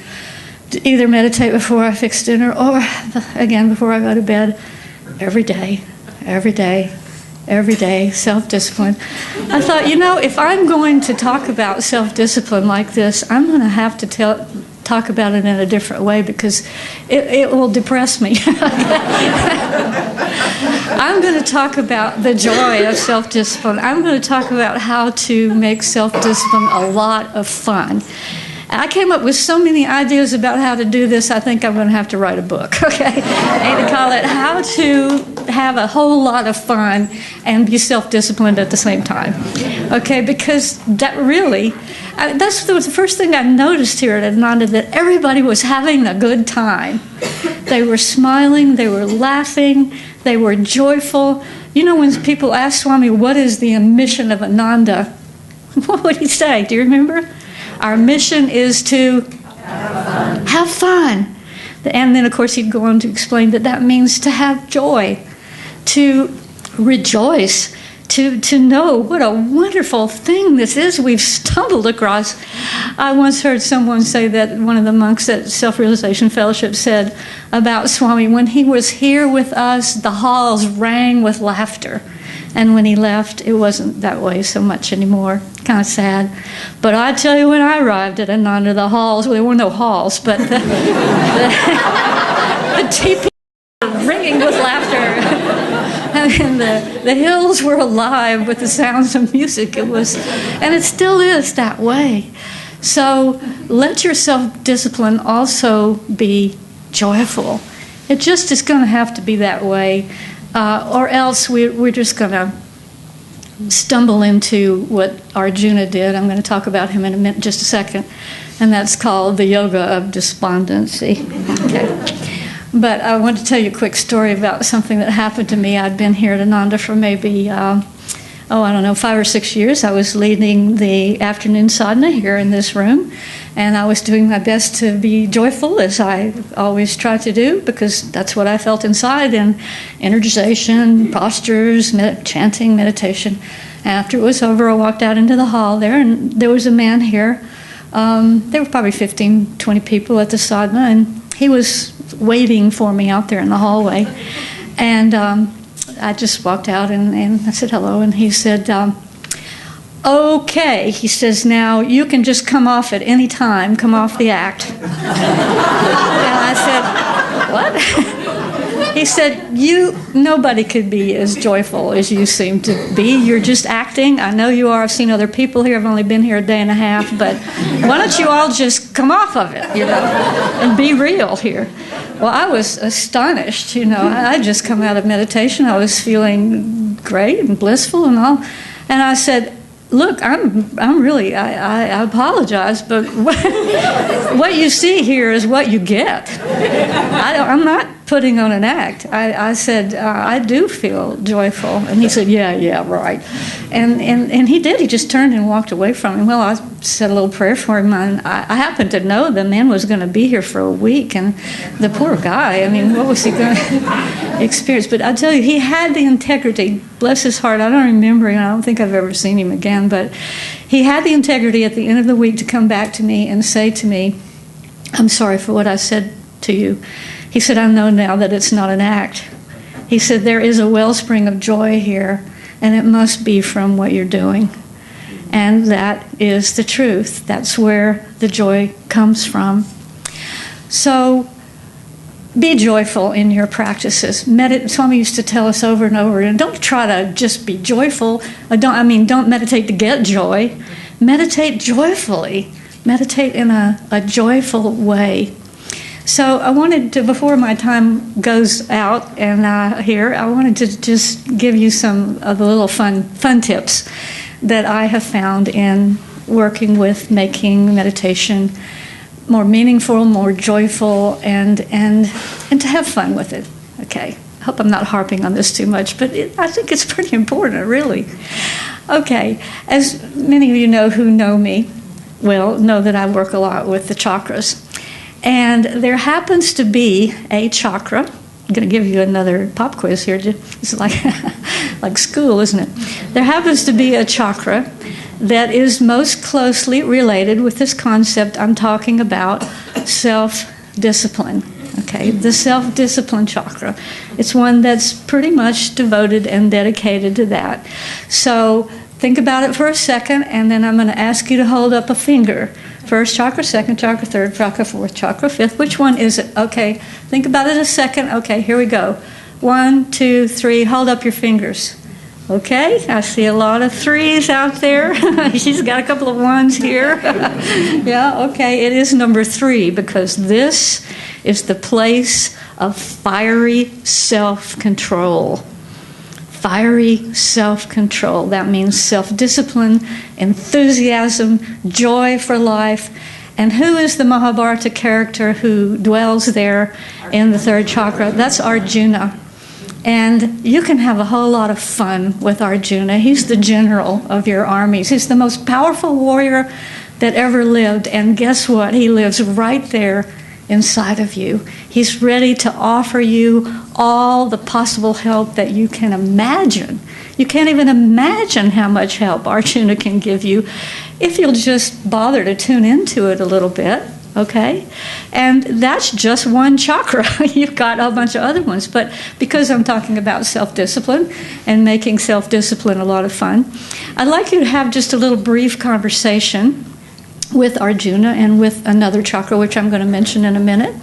either meditate before I fix dinner or again before I go to bed. Every day, self-discipline. I thought, if I'm going to talk about self-discipline like this, I'm going to have to talk about it in a different way because it will depress me. I'm going to talk about the joy of self-discipline. I'm going to talk about how to make self-discipline a lot of fun. I came up with so many ideas about how to do this, I think I'm going to have to write a book, okay? And to call it How to Have a Whole Lot of Fun and Be Self-Disciplined at the Same Time, okay? Because that really, that's the first thing I noticed here at Ananda, that everybody was having a good time. They were smiling, they were laughing, they were joyful. When people ask Swami, what is the mission of Ananda? What would he say? Do you remember? Our mission is to have fun. And then, of course, he'd go on to explain that means to have joy, to rejoice, to know what a wonderful thing this is we've stumbled across. I once heard someone say that one of the monks at Self-Realization Fellowship said about Swami, when he was here with us, the halls rang with laughter. And when he left, it wasn't that way so much anymore. Kind of sad. But I tell you, when I arrived at Ananda, the halls, well, there were no halls, but the teepees were ringing with laughter. And the hills were alive with the sounds of music. And it still is that way. So let your self-discipline also be joyful. It just is going to have to be that way. Or else we're just going to stumble into what Arjuna did. I'm going to talk about him in just a second. And that's called the yoga of despondency. Okay. But I want to tell you a quick story about something that happened to me. I'd been here at Ananda for maybe I don't know, 5 or 6 years, I was leading the afternoon sadhana here in this room, and I was doing my best to be joyful, as I always try to do, because that's what I felt inside, and energization, postures, chanting, meditation. After it was over, I walked out into the hall there, and there was a man here. There were probably 15, 20 people at the sadhana, and he was waiting for me out there in the hallway. And I just walked out and I said hello, and he said, okay. He says, now you can just come off at any time, come off the act. And I said, what? He said, nobody could be as joyful as you seem to be. You're just acting. I know you are. I've seen other people here. I've only been here a day and a half, but why don't you all just come off of it, and be real here? Well, I was astonished, I just come out of meditation. I was feeling great and blissful and all. And I said, look, I'm really, I apologize, but what you see here is what you get. I'm not putting on an act. I said, I do feel joyful. And he said, yeah, right. And he did. He just turned and walked away from me. Well, I said a little prayer for him. And I happened to know the man was going to be here for a week. And the poor guy, what was he going to experience? But I tell you, he had the integrity. Bless his heart. I don't remember him. I don't think I've ever seen him again. But he had the integrity at the end of the week to come back to me and say to me, I'm sorry for what I said to you. He said, I know now that it's not an act. He said, there is a wellspring of joy here, and it must be from what you're doing. And that is the truth. That's where the joy comes from. So be joyful in your practices. Swami used to tell us over and over, and don't try to just be joyful. Don't meditate to get joy. Meditate joyfully. Meditate in a joyful way. So I wanted to, before my time goes out and here, I wanted to just give you some of the little fun tips that I have found in working with making meditation more meaningful, more joyful, and to have fun with it. Okay, I hope I'm not harping on this too much, but I think it's pretty important, really. Okay, as many of you know who know me, know that I work a lot with the chakras. And there happens to be a chakra. I'm going to give you another pop quiz here. It's like school, isn't it? There happens to be a chakra that is most closely related with this concept I'm talking about, self-discipline. Okay, the self-discipline chakra. It's one that's pretty much devoted and dedicated to that. So think about it for a second, and then I'm going to ask you to hold up a finger. First chakra, second chakra, third chakra, fourth chakra, fifth. Which one is it? Okay, think about it a second. Okay, here we go. 1, 2, 3. Hold up your fingers. Okay, I see a lot of 3s out there. She's got a couple of 1s here. Yeah, okay, it is number 3, because this is the place of fiery self-control. Fiery self-control. That means self-discipline, enthusiasm, joy for life. And who is the Mahabharata character who dwells there in the third chakra? That's Arjuna. And you can have a whole lot of fun with Arjuna. He's the general of your armies. He's the most powerful warrior that ever lived. And guess what? He lives right there inside of you. He's ready to offer you all the possible help that you can imagine. You can't even imagine how much help Arjuna can give you if you'll just bother to tune into it a little bit, okay? And that's just one chakra. You've got a bunch of other ones. But because I'm talking about self-discipline and making self-discipline a lot of fun, I'd like you to have just a little brief conversation with Arjuna and with another chakra, which I'm going to mention in a minute.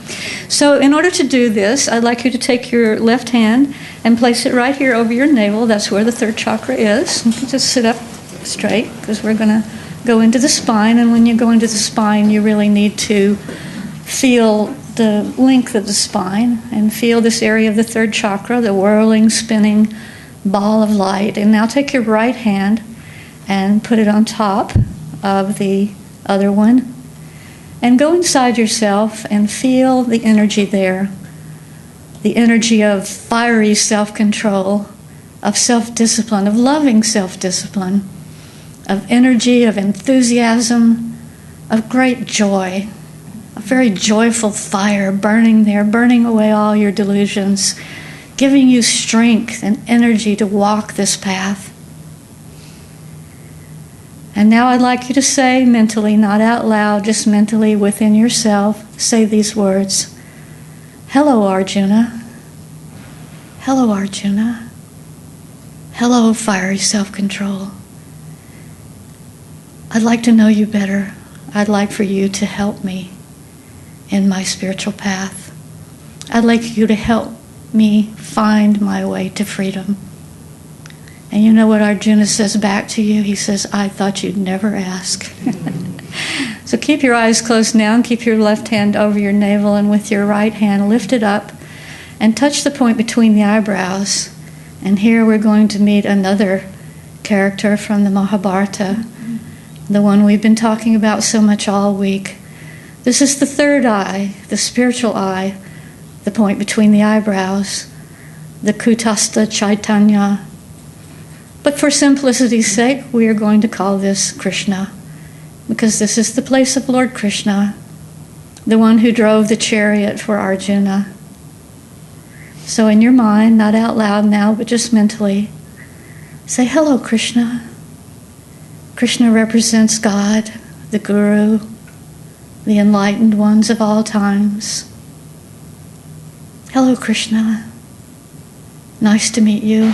So in order to do this, I'd like you to take your left hand and place it right here over your navel. That's where the third chakra is. Just sit up straight, because we're going to go into the spine. And when you go into the spine, you really need to feel the length of the spine and feel this area of the third chakra, the whirling, spinning ball of light. And now take your right hand and put it on top of the other one, and go inside yourself and feel the energy there, the energy of fiery self-control, of self-discipline, of loving self-discipline, of energy, of enthusiasm, of great joy, a very joyful fire burning there, burning away all your delusions, giving you strength and energy to walk this path. And now I'd like you to say mentally, not out loud, just mentally within yourself, say these words. Hello, Arjuna. Hello, Arjuna. Hello, fiery self-control. I'd like to know you better. I'd like for you to help me in my spiritual path. I'd like you to help me find my way to freedom. And you know what Arjuna says back to you? He says, I thought you'd never ask. So keep your eyes closed now and keep your left hand over your navel, and with your right hand lift it up and touch the point between the eyebrows. And here we're going to meet another character from the Mahabharata, the one we've been talking about so much all week. This is the third eye, the spiritual eye, the point between the eyebrows, the Kutastha Chaitanya. But for simplicity's sake, we are going to call this Krishna, because this is the place of Lord Krishna, the one who drove the chariot for Arjuna. So in your mind, not out loud now, but just mentally, say, hello, Krishna. Krishna represents God, the Guru, the enlightened ones of all times. Hello, Krishna. Nice to meet you.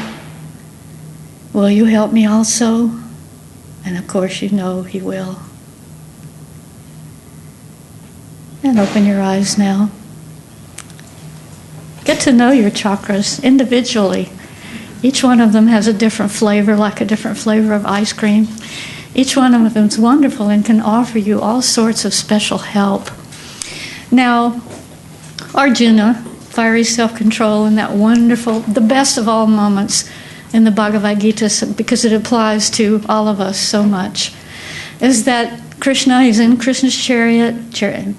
Will you help me also? And of course you know he will. And open your eyes now. Get to know your chakras individually. Each one of them has a different flavor, like a different flavor of ice cream. Each one of them is wonderful and can offer you all sorts of special help. Now, Arjuna, fiery self-control, in that wonderful, the best of all moments in the Bhagavad Gita, because it applies to all of us so much, is that Krishna is in Krishna's chariot.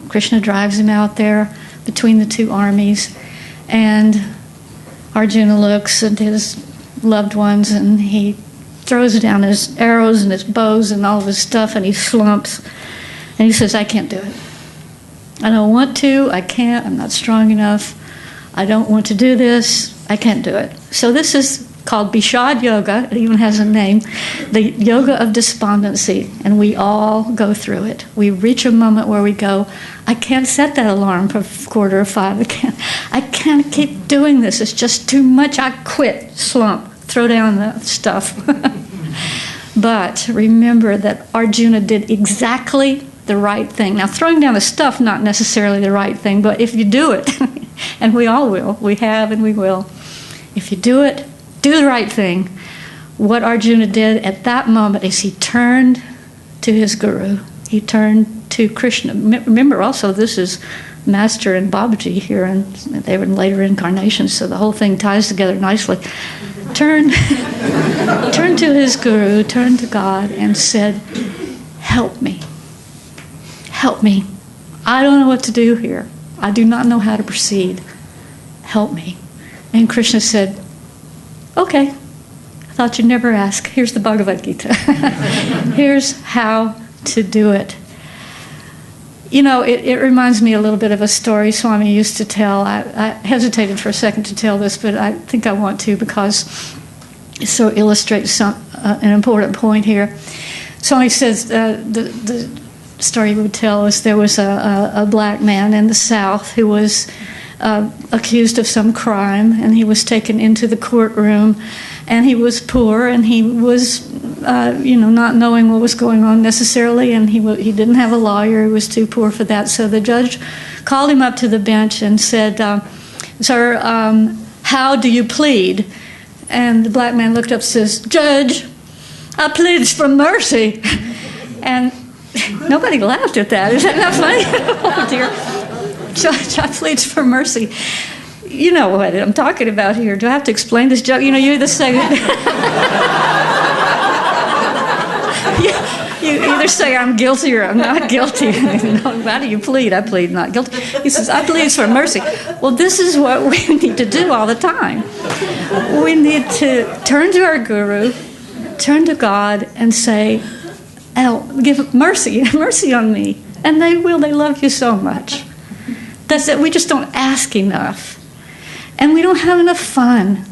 Krishna drives him out there between the two armies, and Arjuna looks at his loved ones, and he throws down his arrows and his bows and all of his stuff, and he slumps, and he says, I can't do it. I don't want to, I can't, I'm not strong enough, I don't want to do this, I can't do it. So this is called Bishad Yoga. It even has a name, the yoga of despondency, and we all go through it. We reach a moment where we go, I can't set that alarm for 4:45. I can't keep doing this. It's just too much. I quit, slump, throw down the stuff. But remember that Arjuna did exactly the right thing. Now, throwing down the stuff, not necessarily the right thing, but if you do it, and we all will, we have and we will, if you do it, do the right thing. What Arjuna did at that moment is he turned to his guru. He turned to Krishna. Remember also, this is Master and Babaji here, and they were in later incarnations, so the whole thing ties together nicely. Turned to his guru, turned to God, and said, help me. Help me. I don't know what to do here. I do not know how to proceed. Help me. And Krishna said, okay, I thought you'd never ask. Here's the Bhagavad Gita. Here's how to do it. You know, it reminds me a little bit of a story Swami used to tell. I hesitated for a second to tell this, but I think I want to because it so illustrates an important point here. Swami says the story he would tell is there was a black man in the South who was accused of some crime, and he was taken into the courtroom, and he was poor, and he was, not knowing what was going on necessarily, and he didn't have a lawyer. He was too poor for that. So the judge called him up to the bench and said, "Sir, how do you plead?" And the black man looked up and says, "Judge, I plead for mercy." And nobody laughed at that. Isn't that funny? Oh, dear. Judge, I plead for mercy. You know what I'm talking about here. Do I have to explain this joke? You know, you're the second. You either say I'm guilty or I'm not guilty. How do you plead? I plead not guilty. He says, I plead for mercy. Well, this is what we need to do all the time. We need to turn to our guru, turn to God, and say, oh, give mercy on me. And they will. They love you so much. That's it. We just don't ask enough. And we don't have enough fun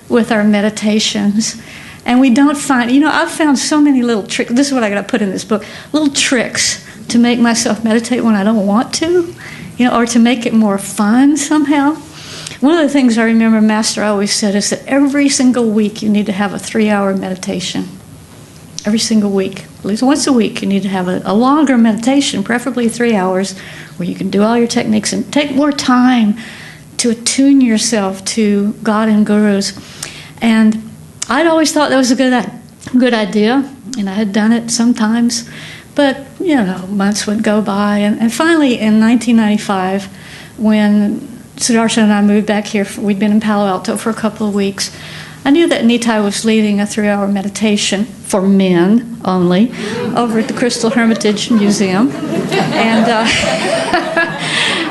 with our meditations. And we don't find, I've found so many little tricks. This is what I got to put in this book. Little tricks to make myself meditate when I don't want to, or to make it more fun somehow. One of the things I remember Master always said is that every single week you need to have a 3-hour meditation. Every single week. At least once a week you need to have a longer meditation, preferably 3 hours, where you can do all your techniques and take more time to attune yourself to God and gurus. And I'd always thought that was a good idea, and I had done it sometimes. But, months would go by. And finally, in 1995, when Sudarshan and I moved back here, we'd been in Palo Alto for a couple of weeks, I knew that Nitai was leading a 3-hour meditation for men only over at the Crystal Hermitage Museum.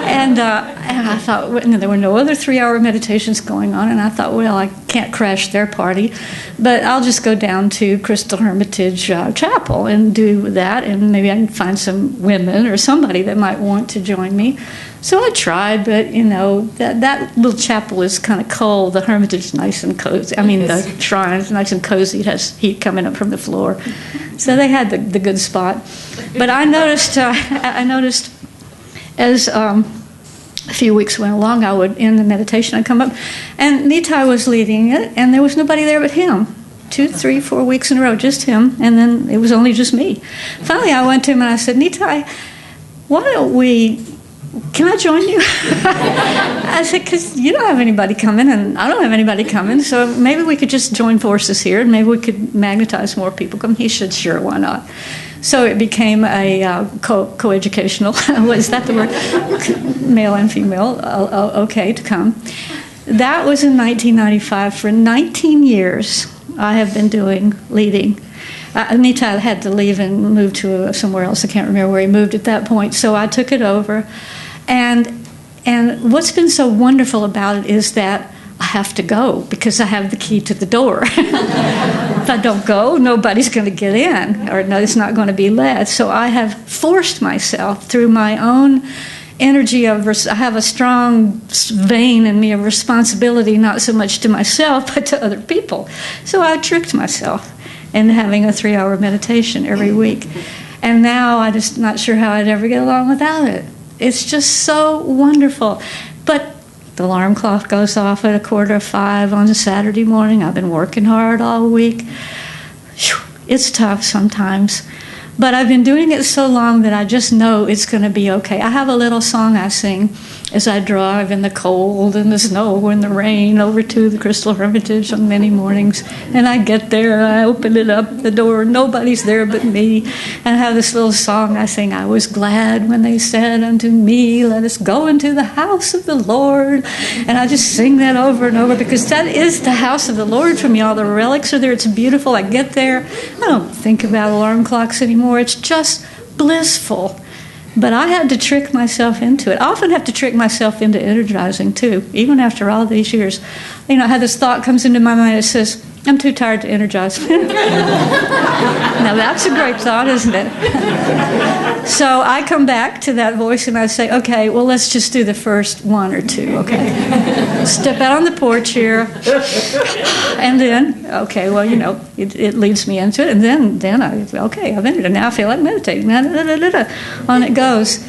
And I thought, there were no other 3-hour meditations going on, and I thought, well, I can't crash their party, but I'll just go down to Crystal Hermitage Chapel and do that, and maybe I can find some women or somebody that might want to join me. So I tried, but, that little chapel is kind of cold. The Hermitage is nice and cozy. The shrine is nice and cozy. It has heat coming up from the floor. So they had the good spot. But I noticed as a few weeks went along, I would end the meditation, I'd come up, and Nitai was leading it, and there was nobody there but him. 2, 3, 4 weeks in a row, just him, and then it was only just me. Finally, I went to him and I said, Nitai, can I join you? I said, because you don't have anybody coming, and I don't have anybody coming, so maybe we could just join forces here, and maybe we could magnetize more people come. He said, sure, why not? So it became a co-educational, is that the word? Male and female, okay to come. That was in 1995. For 19 years, I have been leading. Nitai had to leave and move to somewhere else. I can't remember where he moved at that point. So I took it over. And what's been so wonderful about it is that I have to go because I have the key to the door. If I don't go, nobody's going to get in, or no, it's not going to be led. So I have forced myself through my own energy I have a strong vein in me of responsibility, not so much to myself, but to other people. So I tricked myself in having a 3-hour meditation every week. And now I'm just not sure how I'd ever get along without it. It's just so wonderful. But the alarm clock goes off at 4:45 on a Saturday morning. I've been working hard all week. It's tough sometimes. But I've been doing it so long that I just know it's going to be okay. I have a little song I sing as I drive in the cold and the snow and the rain over to the Crystal Hermitage on many mornings. And I get there and I open it up, the door, nobody's there but me. And I have this little song I sing, I was glad when they said unto me, let us go into the house of the Lord. And I just sing that over and over because that is the house of the Lord for me. All the relics are there. It's beautiful. I get there. I don't think about alarm clocks anymore. It's just blissful. But I had to trick myself into it. I often have to trick myself into energizing, too, even after all these years. I had this thought comes into my mind that says, I'm too tired to energize. Now, that's a great thought, isn't it? So I come back to that voice and I say, okay, well, let's just do the first 1 or 2, okay? Step out on the porch here. And then, okay, well, it leads me into it. And then I've entered it. Now I feel like meditating. On it goes.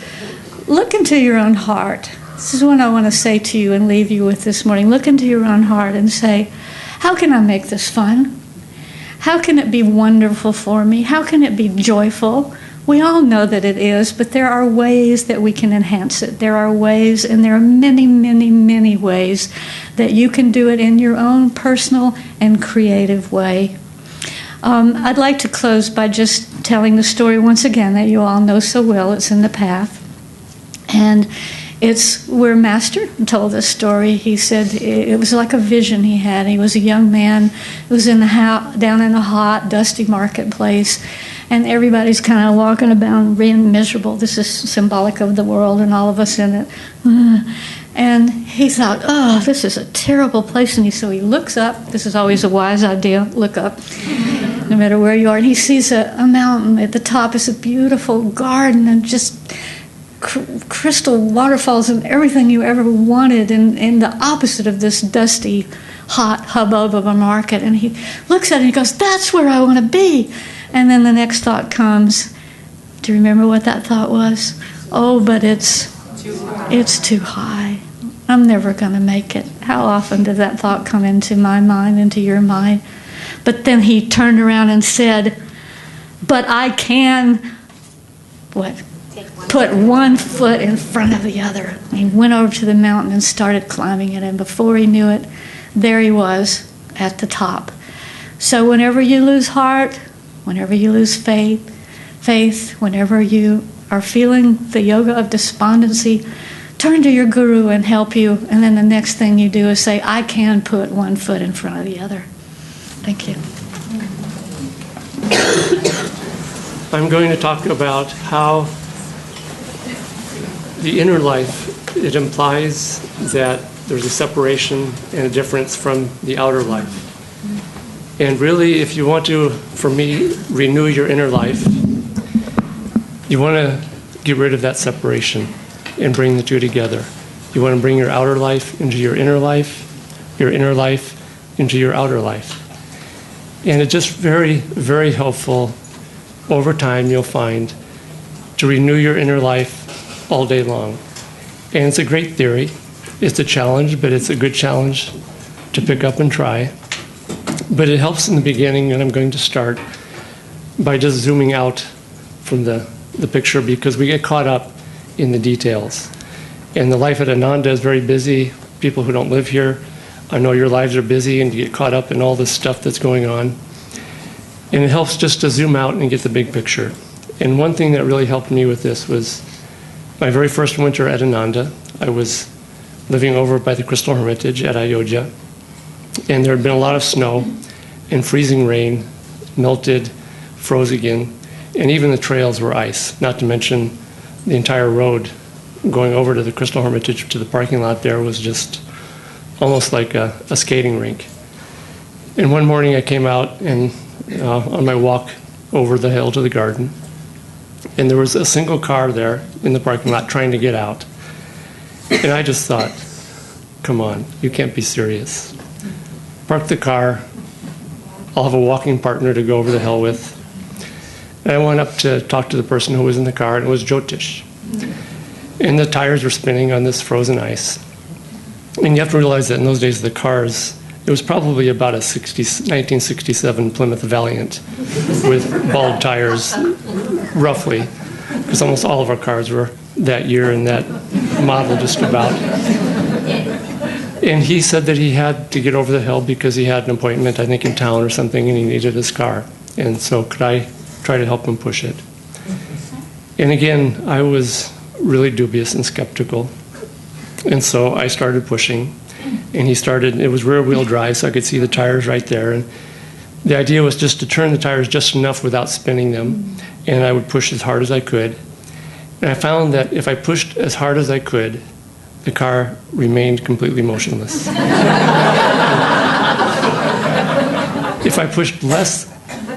Look into your own heart. This is what I want to say to you and leave you with this morning. Look into your own heart and say, how can I make this fun? How can it be wonderful for me? How can it be joyful? We all know that it is, but there are ways that we can enhance it. There are ways, and there are many, many, many ways that you can do it in your own personal and creative way. I'd like to close by just telling the story once again that you all know so well. It's in the path. And it's where Master told this story. He said it was like a vision he had. He was a young man who was down in a hot, dusty marketplace, and everybody's kind of walking about being miserable. This is symbolic of the world and all of us in it. And he thought, oh, this is a terrible place. And so he looks up. This is always a wise idea. Look up, no matter where you are. And he sees a mountain. At the top is a beautiful garden and just crystal waterfalls and everything you ever wanted. And the opposite of this dusty, hot hubbub of a market. And he looks at it and he goes, that's where I want to be. And then the next thought comes. Do you remember what that thought was? Oh, but it's too high. I'm never going to make it. How often did that thought come into my mind, into your mind? But then he turned around and said, but I can, what? Put one foot in front of the other. He went over to the mountain and started climbing it, and before he knew it, there he was at the top. So whenever you lose heart, whenever you lose faith, whenever you are feeling the yoga of despondency, turn to your guru and help you, and then the next thing you do is say, I can put one foot in front of the other. Thank you. I'm going to talk about how the inner life, it implies that there's a separation and a difference from the outer life. And really, if you want to, for me, renew your inner life, you want to get rid of that separation and bring the two together. You want to bring your outer life into your inner life into your outer life. And it's just very, very helpful over time, you'll find, to renew your inner life all day long. And it's a great theory. It's a challenge, but it's a good challenge to pick up and try. But it helps in the beginning, and I'm going to start by just zooming out from the picture, because we get caught up in the details. And the life at Ananda is very busy. People who don't live here, I know your lives are busy and you get caught up in all this stuff that's going on. And it helps just to zoom out and get the big picture. And one thing that really helped me with this was my very first winter at Ananda. I was living over by the Crystal Hermitage at Ayodhya. And there had been a lot of snow and freezing rain, melted, froze again, and even the trails were ice, not to mention the entire road going over to the Crystal Hermitage to the parking lot there was just almost like a skating rink. And one morning I came out and on my walk over the hill to the garden, and there was a single car there in the parking lot trying to get out. And I just thought, come on, you can't be serious. Park the car, I'll have a walking partner to go over the hill with. And I went up to talk to the person who was in the car, and it was Jyotish. And the tires were spinning on this frozen ice. And you have to realize that in those days, the cars, it was probably about a 1967 Plymouth Valiant with bald tires, roughly, because almost all of our cars were that year and that model just about. And he said that he had to get over the hill because he had an appointment, I think, in town or something, and he needed his car. And so could I try to help him push it? And again, I was really dubious and skeptical. And so I started pushing, and he started, it was rear-wheel drive, so I could see the tires right there. And the idea was just to turn the tires just enough without spinning them, and I would push as hard as I could. And I found that if I pushed as hard as I could, the car remained completely motionless. If I pushed less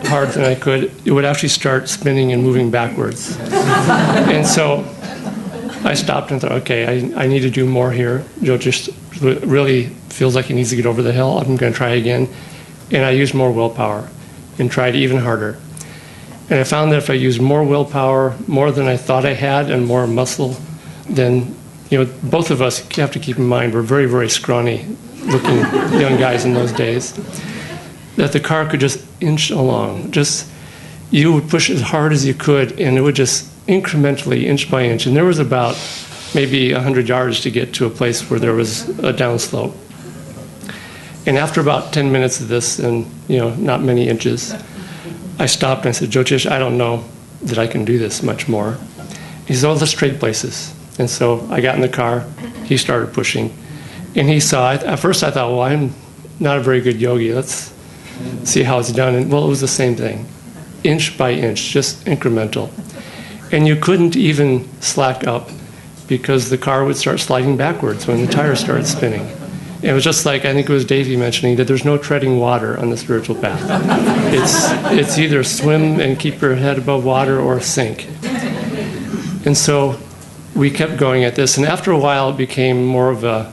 hard than I could, it would actually start spinning and moving backwards. And so I stopped and thought, okay, I need to do more here. Joe just really feels like he needs to get over the hill. I'm going to try again. And I used more willpower and tried even harder. And I found that if I used more willpower, more than I thought I had, and more muscle, then, you know, both of us have to keep in mind we're very, very scrawny looking young guys in those days, that the car could just inch along. Just, you would push as hard as you could, and it would just incrementally, inch by inch. And there was about maybe 100 yards to get to a place where there was a downslope. And after about 10 minutes of this, and not many inches, I stopped and I said, Jyotish, I don't know that I can do this much more. He said, oh, let's trade places. And so I got in the car, he started pushing, and he saw it. At first I thought, well, I'm not a very good yogi. Let's see how it's done. And well, it was the same thing. inch by inch, just incremental. And you couldn't even slack up because the car would start sliding backwards when the tires started spinning. It was just like, I think it was Davey mentioning, that there's no treading water on the spiritual path. It's either swim and keep your head above water or sink. And so we kept going at this, and after a while it became more of a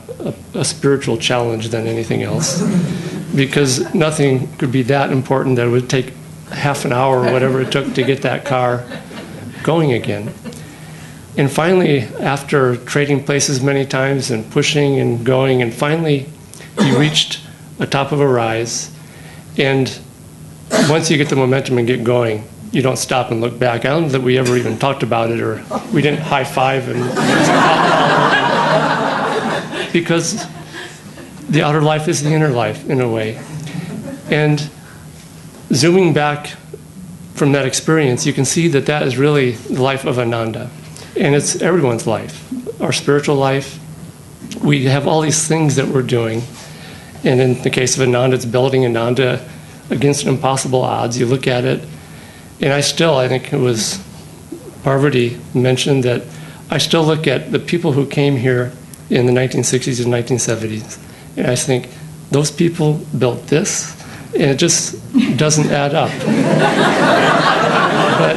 spiritual challenge than anything else, because nothing could be that important that it would take half an hour or whatever it took to get that car going again. And finally, after trading places many times and pushing and going, and finally he reached the top of a rise, and once you get the momentum and get going, you don't stop and look back. I don't know that we ever even talked about it, or we didn't high five, and because the outer life is the inner life in a way. And zooming back from that experience, you can see that that is really the life of Ananda. And it's everyone's life, our spiritual life. We have all these things that we're doing. And in the case of Ananda, it's building Ananda against impossible odds. You look at it, and I think it was Parvati mentioned that I still look at the people who came here in the 1960s and 1970s, and I think, those people built this, and it just doesn't add up. But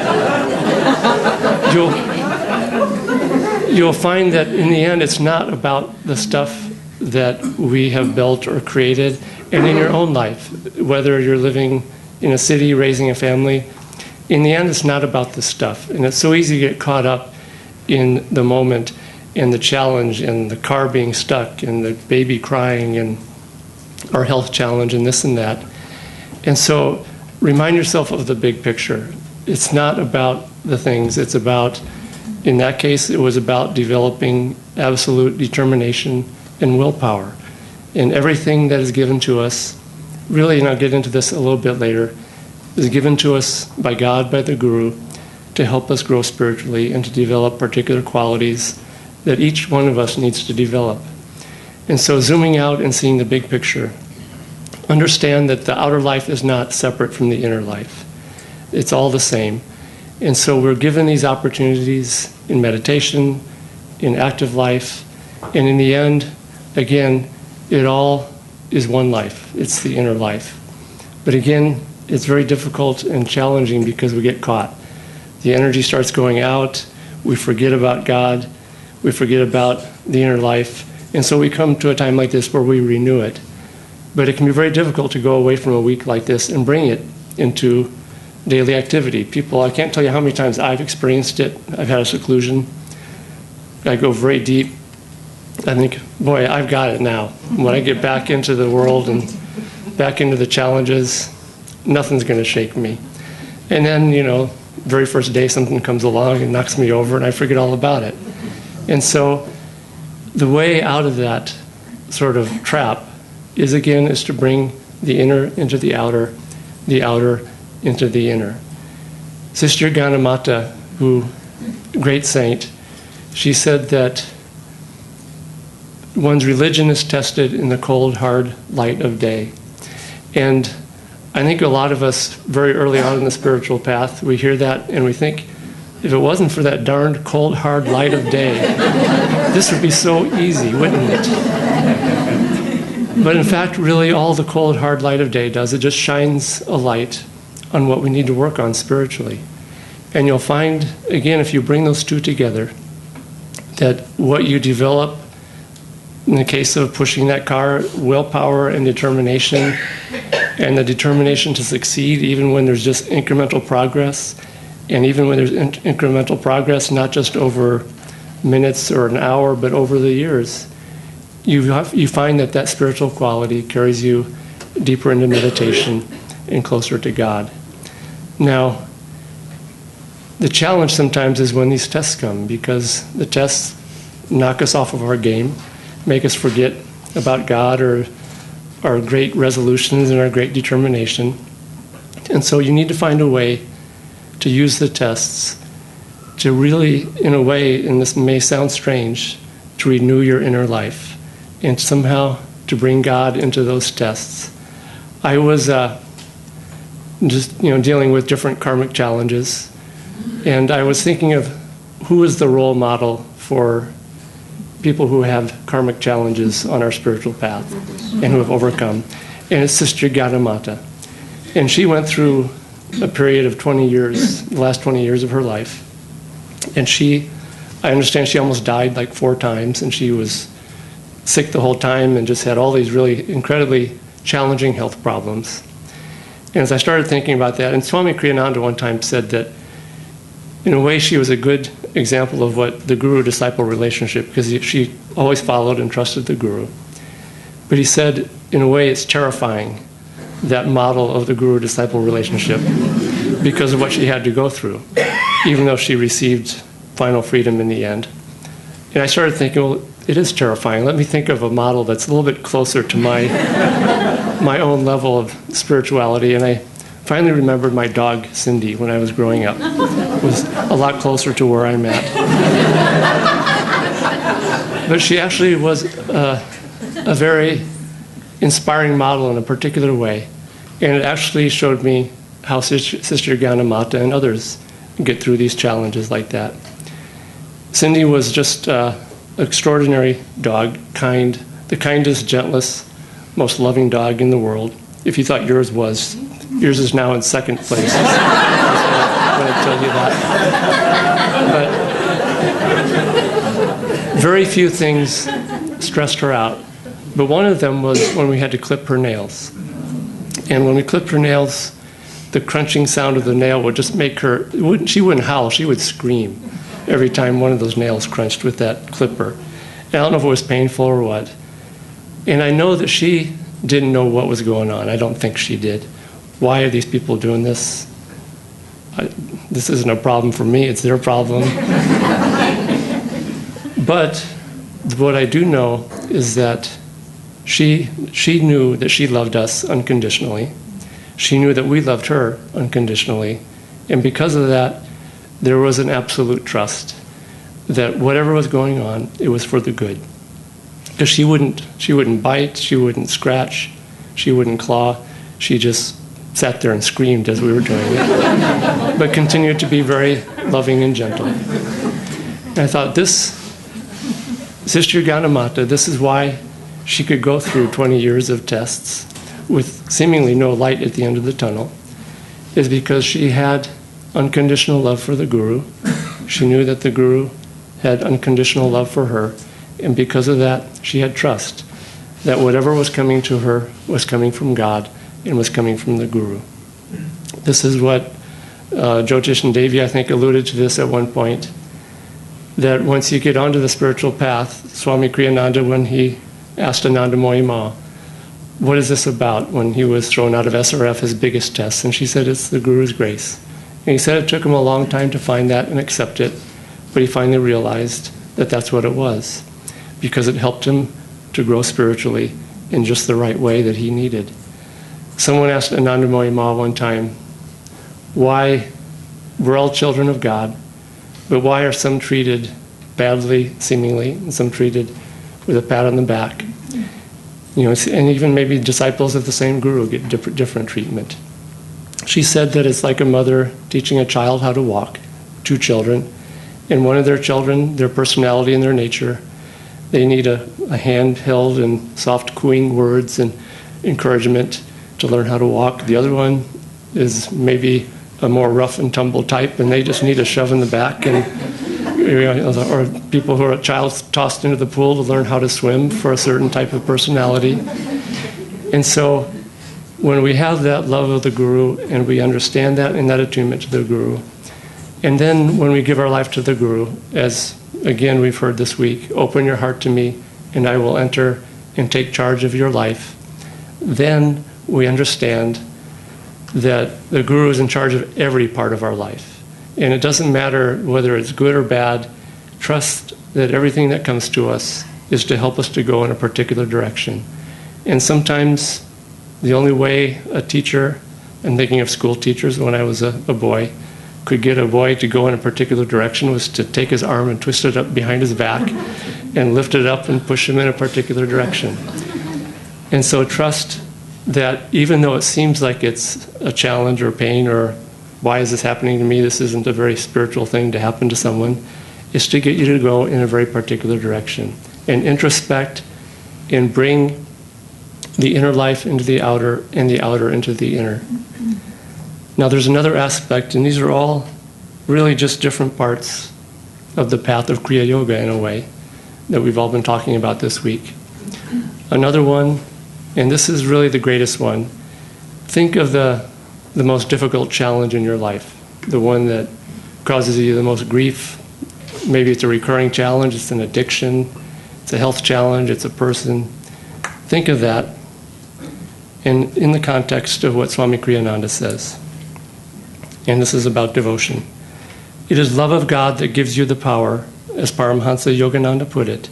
you'll find that in the end, it's not about the stuff that we have built or created. And in your own life, whether you're living in a city, raising a family, in the end, it's not about the stuff. And it's so easy to get caught up in the moment and the challenge and the car being stuck and the baby crying and our health challenge and this and that. And so remind yourself of the big picture. It's not about the things. It's about, in that case, it was about developing absolute determination and willpower. And everything that is given to us, really, and I'll get into this a little bit later, is given to us by God, by the Guru, to help us grow spiritually and to develop particular qualities that each one of us needs to develop. And so zooming out and seeing the big picture, understand that the outer life is not separate from the inner life. It's all the same. And so we're given these opportunities in meditation, in active life, and in the end, again, it all is one life. It's the inner life. But again, it's very difficult and challenging because we get caught. The energy starts going out, we forget about God, we forget about the inner life, and so we come to a time like this where we renew it. But it can be very difficult to go away from a week like this and bring it into daily activity. People, I can't tell you how many times I've experienced it. I've had a seclusion. I go very deep. I think, boy, I've got it now. When I get back into the world and back into the challenges, nothing's going to shake me. And then, very first day something comes along and knocks me over and I forget all about it. And so the way out of that sort of trap is to bring the inner into the outer into the inner. Sister Ganamata, great saint, she said that one's religion is tested in the cold, hard light of day. And I think a lot of us, very early on in the spiritual path, we hear that and we think, if it wasn't for that darned cold, hard light of day, this would be so easy, wouldn't it? But in fact, really all the cold, hard light of day does, it just shines a light on what we need to work on spiritually. And you'll find, again, if you bring those two together, that what you develop, in the case of pushing that car, willpower and determination, and the determination to succeed even when there's just incremental progress, and even when there's incremental progress, not just over minutes or an hour, but over the years, you find that spiritual quality carries you deeper into meditation and closer to God. Now, the challenge sometimes is when these tests come, because the tests knock us off of our game, make us forget about God or our great resolutions and our great determination. And so you need to find a way to use the tests to really, in a way, and this may sound strange, to renew your inner life and somehow to bring God into those tests. I was just dealing with different karmic challenges. And I was thinking of who is the role model for people who have karmic challenges on our spiritual path and who have overcome. And it's Sister Gyanamata. And she went through a period of 20 years, the last 20 years of her life. And I understand she almost died like 4 times, and she was sick the whole time and just had all these really incredibly challenging health problems. And as I started thinking about that, and Swami Kriyananda one time said that in a way she was a good example of what the guru-disciple relationship, because she always followed and trusted the guru. But he said, in a way, it's terrifying, that model of the guru-disciple relationship, because of what she had to go through, even though she received final freedom in the end. And I started thinking, well, it is terrifying. Let me think of a model that's a little bit closer to my own level of spirituality. And I finally remembered my dog, Cindy, when I was growing up. It was a lot closer to where I'm at. But she actually was a very inspiring model in a particular way. And it actually showed me how Sister Gyanamata and others get through these challenges like that. Cindy was just an extraordinary dog, the kindest, gentlest, most loving dog in the world. If you thought yours is now in second place. I want to tell you that. But very few things stressed her out. But one of them was when we had to clip her nails. And when we clipped her nails, the crunching sound of the nail would just make her, she wouldn't howl, she would scream every time one of those nails crunched with that clipper. And I don't know if it was painful or what. And I know that she didn't know what was going on. I don't think she did. Why are these people doing this? This isn't a problem for me, it's their problem. But what I do know is that she knew that she loved us unconditionally. She knew that we loved her unconditionally. And because of that, there was an absolute trust that whatever was going on, it was for the good. Because she wouldn't bite, she wouldn't scratch, she wouldn't claw. She just sat there and screamed as we were doing it, but continued to be very loving and gentle. And I thought, Sister Gyanamata, this is why she could go through 20 years of tests with seemingly no light at the end of the tunnel, is because she had unconditional love for the Guru. She knew that the Guru had unconditional love for her, and because of that, she had trust that whatever was coming to her was coming from God and was coming from the Guru. This is what Jyotish and Devi, I think, alluded to this at one point, that once you get onto the spiritual path, Swami Kriyananda, when he asked Anandamoyi Ma, what is this about, when he was thrown out of SRF, his biggest test? And she said, it's the Guru's grace. And he said it took him a long time to find that and accept it, but he finally realized that that's what it was, because it helped him to grow spiritually in just the right way that he needed. Someone asked Anandamoyi Ma one time, why we're all children of God, but why are some treated badly, seemingly, and some treated with a pat on the back? And even maybe disciples of the same Guru get different treatment. She said that it's like a mother teaching a child how to walk, 2 children, and one of their children, their personality and their nature, they need a hand held and soft cooing words and encouragement to learn how to walk. The other one is maybe a more rough and tumble type, and they just need a shove in the back, or people who are a child tossed into the pool to learn how to swim for a certain type of personality. And so when we have that love of the Guru and we understand that and that attunement to the Guru, and then when we give our life to the Guru, as again we've heard this week, open your heart to me and I will enter and take charge of your life, then we understand that the Guru is in charge of every part of our life. And it doesn't matter whether it's good or bad. Trust that everything that comes to us is to help us to go in a particular direction. And sometimes the only way a teacher, I'm thinking of school teachers when I was a boy, could get a boy to go in a particular direction was to take his arm and twist it up behind his back and lift it up and push him in a particular direction. And so trust that even though it seems like it's a challenge or pain or why is this happening to me, this isn't a very spiritual thing to happen to someone, is to get you to go in a very particular direction and introspect and bring the inner life into the outer and the outer into the inner. Now there's another aspect, and these are all really just different parts of the path of Kriya Yoga in a way that we've all been talking about this week. Another one, and this is really the greatest one, think of the most difficult challenge in your life, the one that causes you the most grief. Maybe it's a recurring challenge, it's an addiction, it's a health challenge, it's a person. Think of that and in the context of what Swami Kriyananda says. And this is about devotion. It is love of God that gives you the power, as Paramhansa Yogananda put it,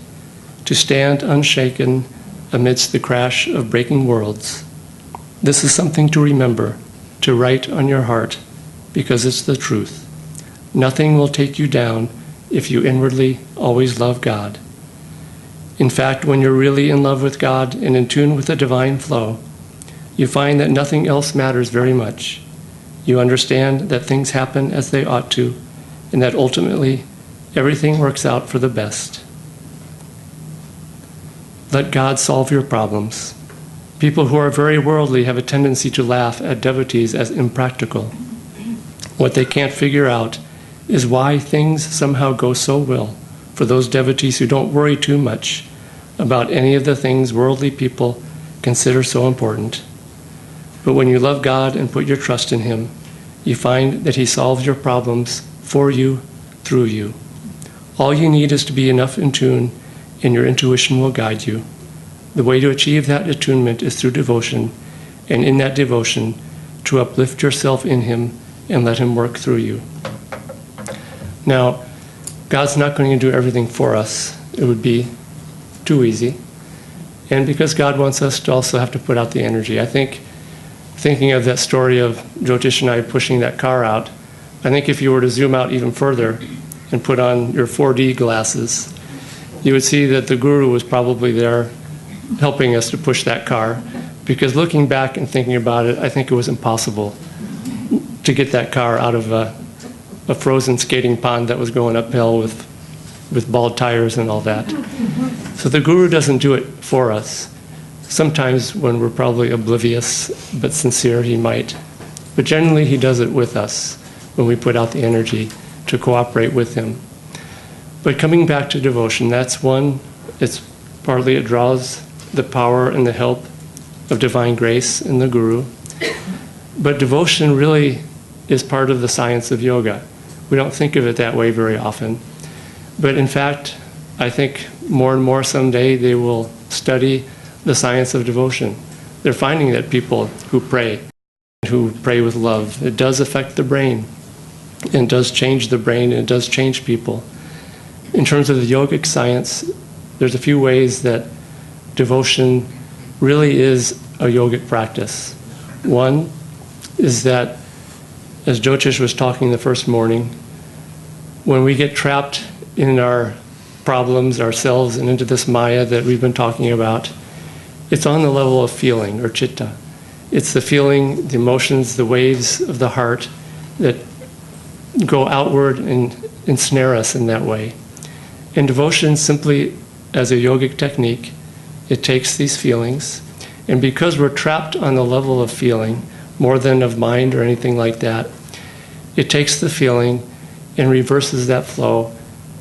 to stand unshaken amidst the crash of breaking worlds. This is something to remember, to write on your heart, because it's the truth. Nothing will take you down if you inwardly always love God. In fact, when you're really in love with God and in tune with the divine flow, you find that nothing else matters very much. You understand that things happen as they ought to, and that ultimately everything works out for the best. Let God solve your problems. People who are very worldly have a tendency to laugh at devotees as impractical. What they can't figure out is why things somehow go so well for those devotees who don't worry too much about any of the things worldly people consider so important. But when you love God and put your trust in Him, you find that He solves your problems for you, through you. All you need is to be enough in tune, and your intuition will guide you. The way to achieve that attunement is through devotion, and in that devotion, to uplift yourself in Him and let Him work through you. Now, God's not going to do everything for us. It would be too easy. And because God wants us to also have to put out the energy. I think, thinking of that story of Jyotish and I pushing that car out, I think if you were to zoom out even further and put on your 4D glasses, you would see that the Guru was probably there helping us to push that car. Because looking back and thinking about it, I think it was impossible to get that car out of a frozen skating pond that was going uphill with bald tires and all that. So the Guru doesn't do it for us. Sometimes when we're probably oblivious but sincere, he might. But generally he does it with us when we put out the energy to cooperate with him. But coming back to devotion, that's one. It's partly it draws the power and the help of divine grace in the Guru. But devotion really is part of the science of yoga. We don't think of it that way very often. But in fact, I think more and more someday they will study the science of devotion. They're finding that people who pray with love, it does affect the brain. And does change the brain, and it does change people. In terms of the yogic science, there's a few ways that devotion really is a yogic practice. One is that, as Jyotish was talking the first morning, when we get trapped in our problems, ourselves, and into this maya that we've been talking about, it's on the level of feeling, or chitta. It's the feeling, the emotions, the waves of the heart that go outward and ensnare us in that way. And devotion simply, as a yogic technique, it takes these feelings, and because we're trapped on the level of feeling, more than of mind or anything like that, it takes the feeling and reverses that flow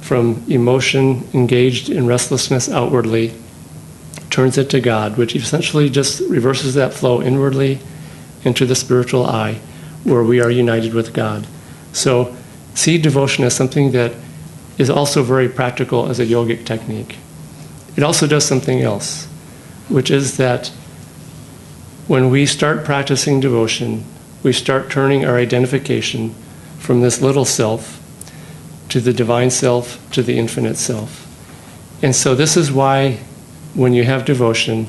from emotion engaged in restlessness outwardly, turns it to God, which essentially just reverses that flow inwardly into the spiritual eye, where we are united with God. So see devotion as something that is also very practical as a yogic technique. It also does something else, which is that when we start practicing devotion, we start turning our identification from this little self to the divine self, to the infinite self. And so this is why when you have devotion,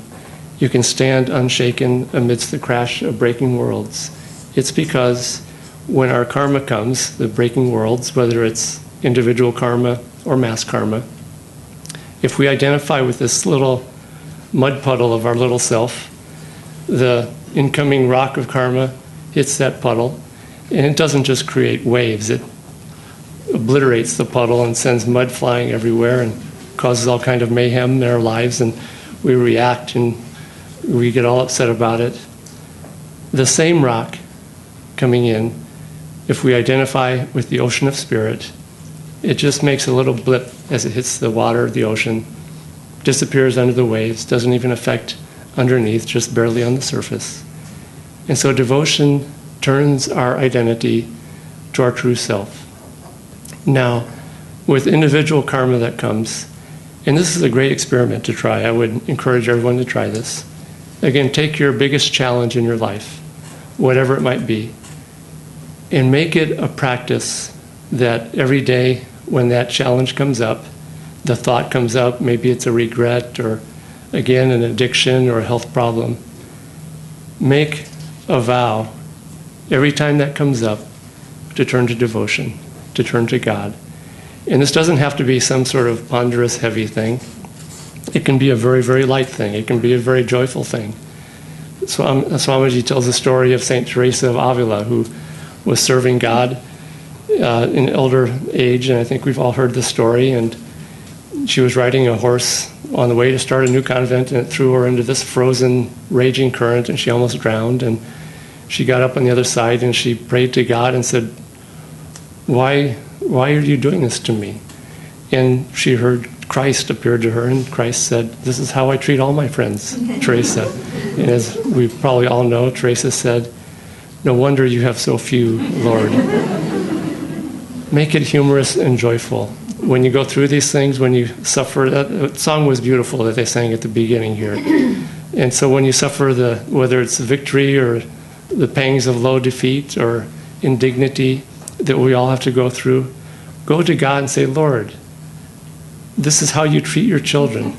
you can stand unshaken amidst the crash of breaking worlds. It's because when our karma comes, the breaking worlds, whether it's individual karma or mass karma, if we identify with this little mud puddle of our little self, the incoming rock of karma hits that puddle, and it doesn't just create waves, it obliterates the puddle and sends mud flying everywhere and causes all kind of mayhem in our lives, and we react and we get all upset about it. The same rock coming in, if we identify with the ocean of spirit, it just makes a little blip as it hits the water of the ocean, disappears under the waves, doesn't even affect underneath, just barely on the surface. And so devotion turns our identity to our true self. Now, with individual karma that comes, and this is a great experiment to try. I would encourage everyone to try this. Again, take your biggest challenge in your life, whatever it might be, and make it a practice that every day when that challenge comes up, the thought comes up, maybe it's a regret or, again, an addiction or a health problem, make a vow every time that comes up to turn to devotion, to turn to God. And this doesn't have to be some sort of ponderous, heavy thing. It can be a very, very light thing. It can be a very joyful thing. Swamiji tells the story of St. Teresa of Avila, who was serving God in elder age, and I think we've all heard the story. And she was riding a horse on the way to start a new convent, and it threw her into this frozen, raging current, and she almost drowned. And she got up on the other side, and she prayed to God and said, why are you doing this to me? And she heard Christ appeared to her, and Christ said, this is how I treat all my friends, Teresa. And as we probably all know, Teresa said, no wonder you have so few, Lord. Make it humorous and joyful. When you go through these things, when you suffer, that song was beautiful that they sang at the beginning here. And so when you suffer whether it's victory or the pangs of low defeat or indignity that we all have to go through, go to God and say, Lord, this is how you treat your children.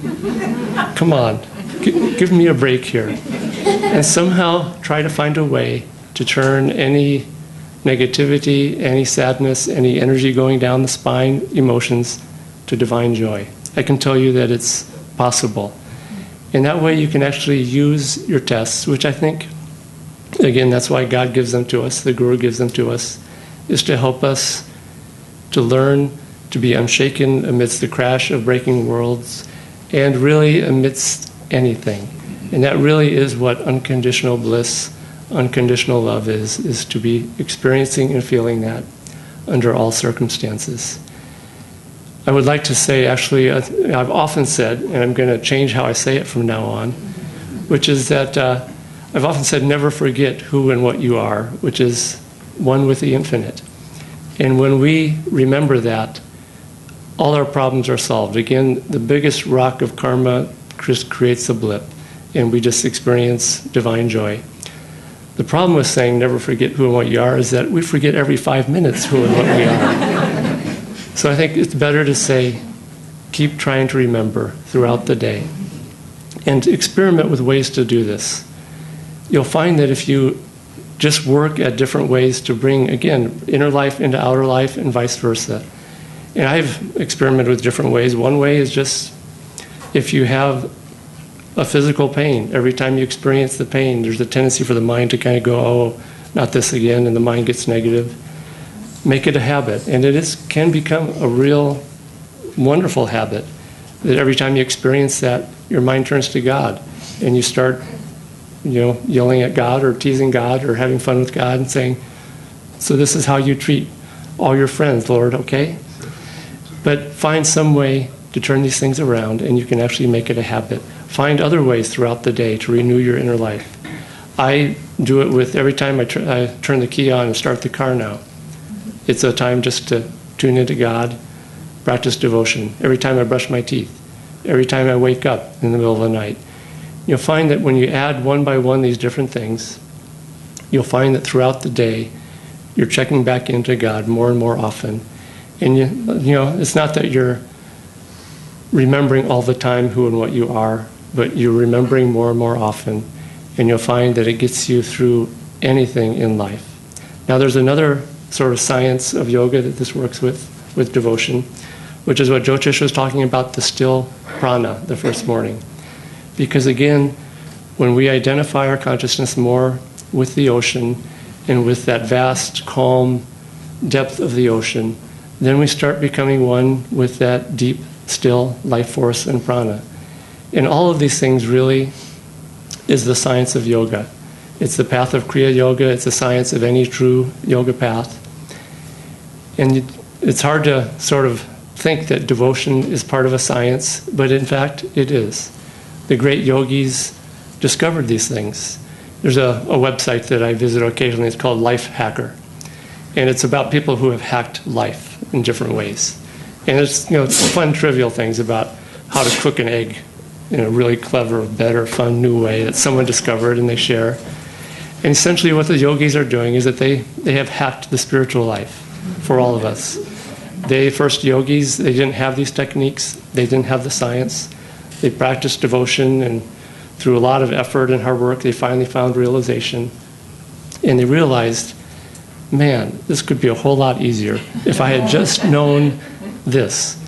Come on, give me a break here. And somehow try to find a way to turn any negativity, any sadness, any energy going down the spine, emotions, to divine joy. I can tell you that it's possible. And that way you can actually use your tests, which I think, again, that's why God gives them to us, the Guru gives them to us, is to help us to learn to be unshaken amidst the crash of breaking worlds and really amidst anything. And that really is what unconditional bliss, unconditional love is to be experiencing and feeling that under all circumstances. I would like to say, actually, I've often said, and I'm going to change how I say it from now on, which is that I've often said, never forget who and what you are, which is one with the infinite. And when we remember that, all our problems are solved. Again, the biggest rock of karma just creates a blip, and we just experience divine joy. The problem with saying never forget who and what you are is that we forget every 5 minutes who and what we are. So I think it's better to say, keep trying to remember throughout the day and experiment with ways to do this. You'll find that if you just work at different ways to bring, again, inner life into outer life and vice versa. And I've experimented with different ways. One way is just if you have a physical pain, every time you experience the pain, there's a tendency for the mind to kind of go, oh, not this again, and the mind gets negative. Make it a habit. And it can become a real wonderful habit that every time you experience that, your mind turns to God and you start yelling at God or teasing God or having fun with God and saying, so this is how you treat all your friends, Lord, okay? But find some way to turn these things around, and you can actually make it a habit. Find other ways throughout the day to renew your inner life. I do it with every time I turn the key on and start the car now. It's a time just to tune into God, practice devotion. Every time I brush my teeth, every time I wake up in the middle of the night. You'll find that when you add one by one these different things, you'll find that throughout the day, you're checking back into God more and more often. And it's not that you're remembering all the time who and what you are, but you're remembering more and more often, and you'll find that it gets you through anything in life. Now there's another sort of science of yoga that this works with devotion, which is what Jyotish was talking about, the still prana, the first morning. Because again, When we identify our consciousness more with the ocean and with that vast, calm depth of the ocean, then we start becoming one with that deep, still life force and prana. And all of these things really is the science of yoga. It's the path of Kriya Yoga. It's the science of any true yoga path. And it's hard to sort of think that devotion is part of a science, but in fact, it is. The great yogis discovered these things. There's a website that I visit occasionally. It's called Life Hacker. And it's about people who have hacked life in different ways. And it's, it's fun, trivial things about how to cook an egg in a really clever, better, fun, new way that someone discovered and they share. And essentially what the yogis are doing is that they have hacked the spiritual life for all of us. They, first yogis, they didn't have these techniques. They didn't have the science. They practiced devotion, and through a lot of effort and hard work, they finally found realization. And they realized, man, this could be a whole lot easier if I had just known this,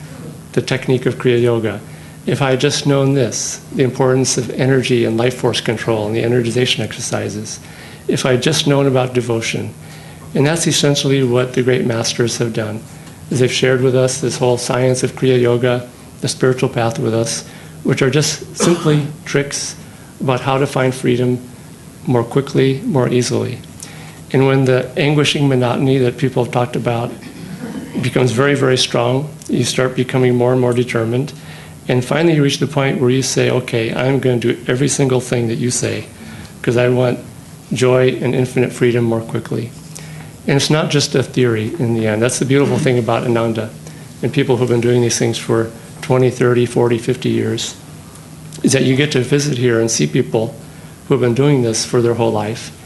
the technique of Kriya Yoga. If I had just known this, the importance of energy and life force control and the energization exercises. If I had just known about devotion. And that's essentially what the great masters have done, is they've shared with us this whole science of Kriya Yoga, the spiritual path with us, which are just simply tricks about how to find freedom more quickly, more easily. And when the anguishing monotony that people have talked about becomes very, very strong, you start becoming more and more determined. And finally you reach the point where you say, okay, I'm going to do every single thing that you say because I want joy and infinite freedom more quickly. And it's not just a theory in the end. That's the beautiful thing about Ananda and people who've been doing these things for 20, 30, 40, 50 years, is that you get to visit here and see people who have been doing this for their whole life.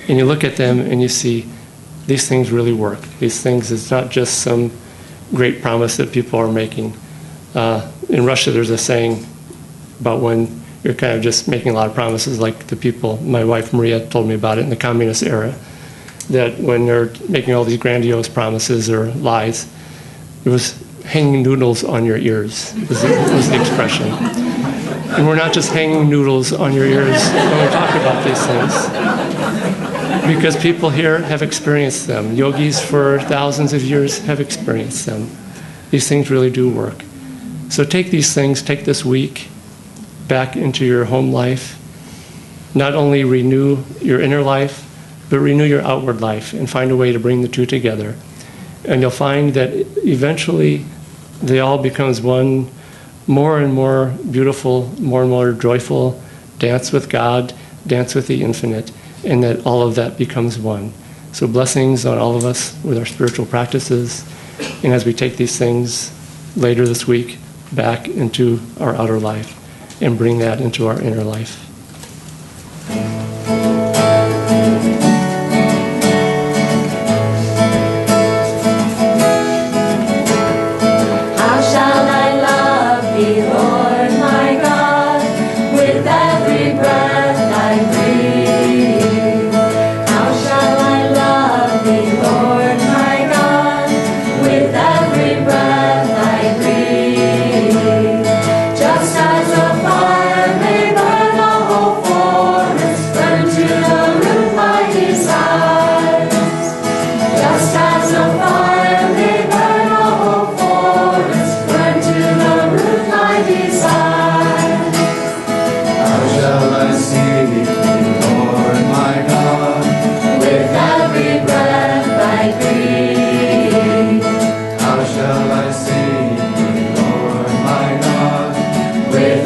And you look at them and you see these things really work. These things, it's not just some great promise that people are making. In Russia, there's a saying about when you're kind of just making a lot of promises, like the people, my wife Maria told me about it in the communist era, that when they're making all these grandiose promises or lies, it was hanging noodles on your ears, was the expression. And we're not just hanging noodles on your ears when we talk about these things, because people here have experienced them. Yogis for thousands of years have experienced them. These things really do work. So take these things, take this week back into your home life. Not only renew your inner life, but renew your outward life and find a way to bring the two together. And you'll find that eventually they all becomes one more and more beautiful, more and more joyful dance with God, dance with the infinite, and that all of that becomes one. So blessings on all of us with our spiritual practices, and as we take these things later this week back into our outer life and bring that into our inner life. With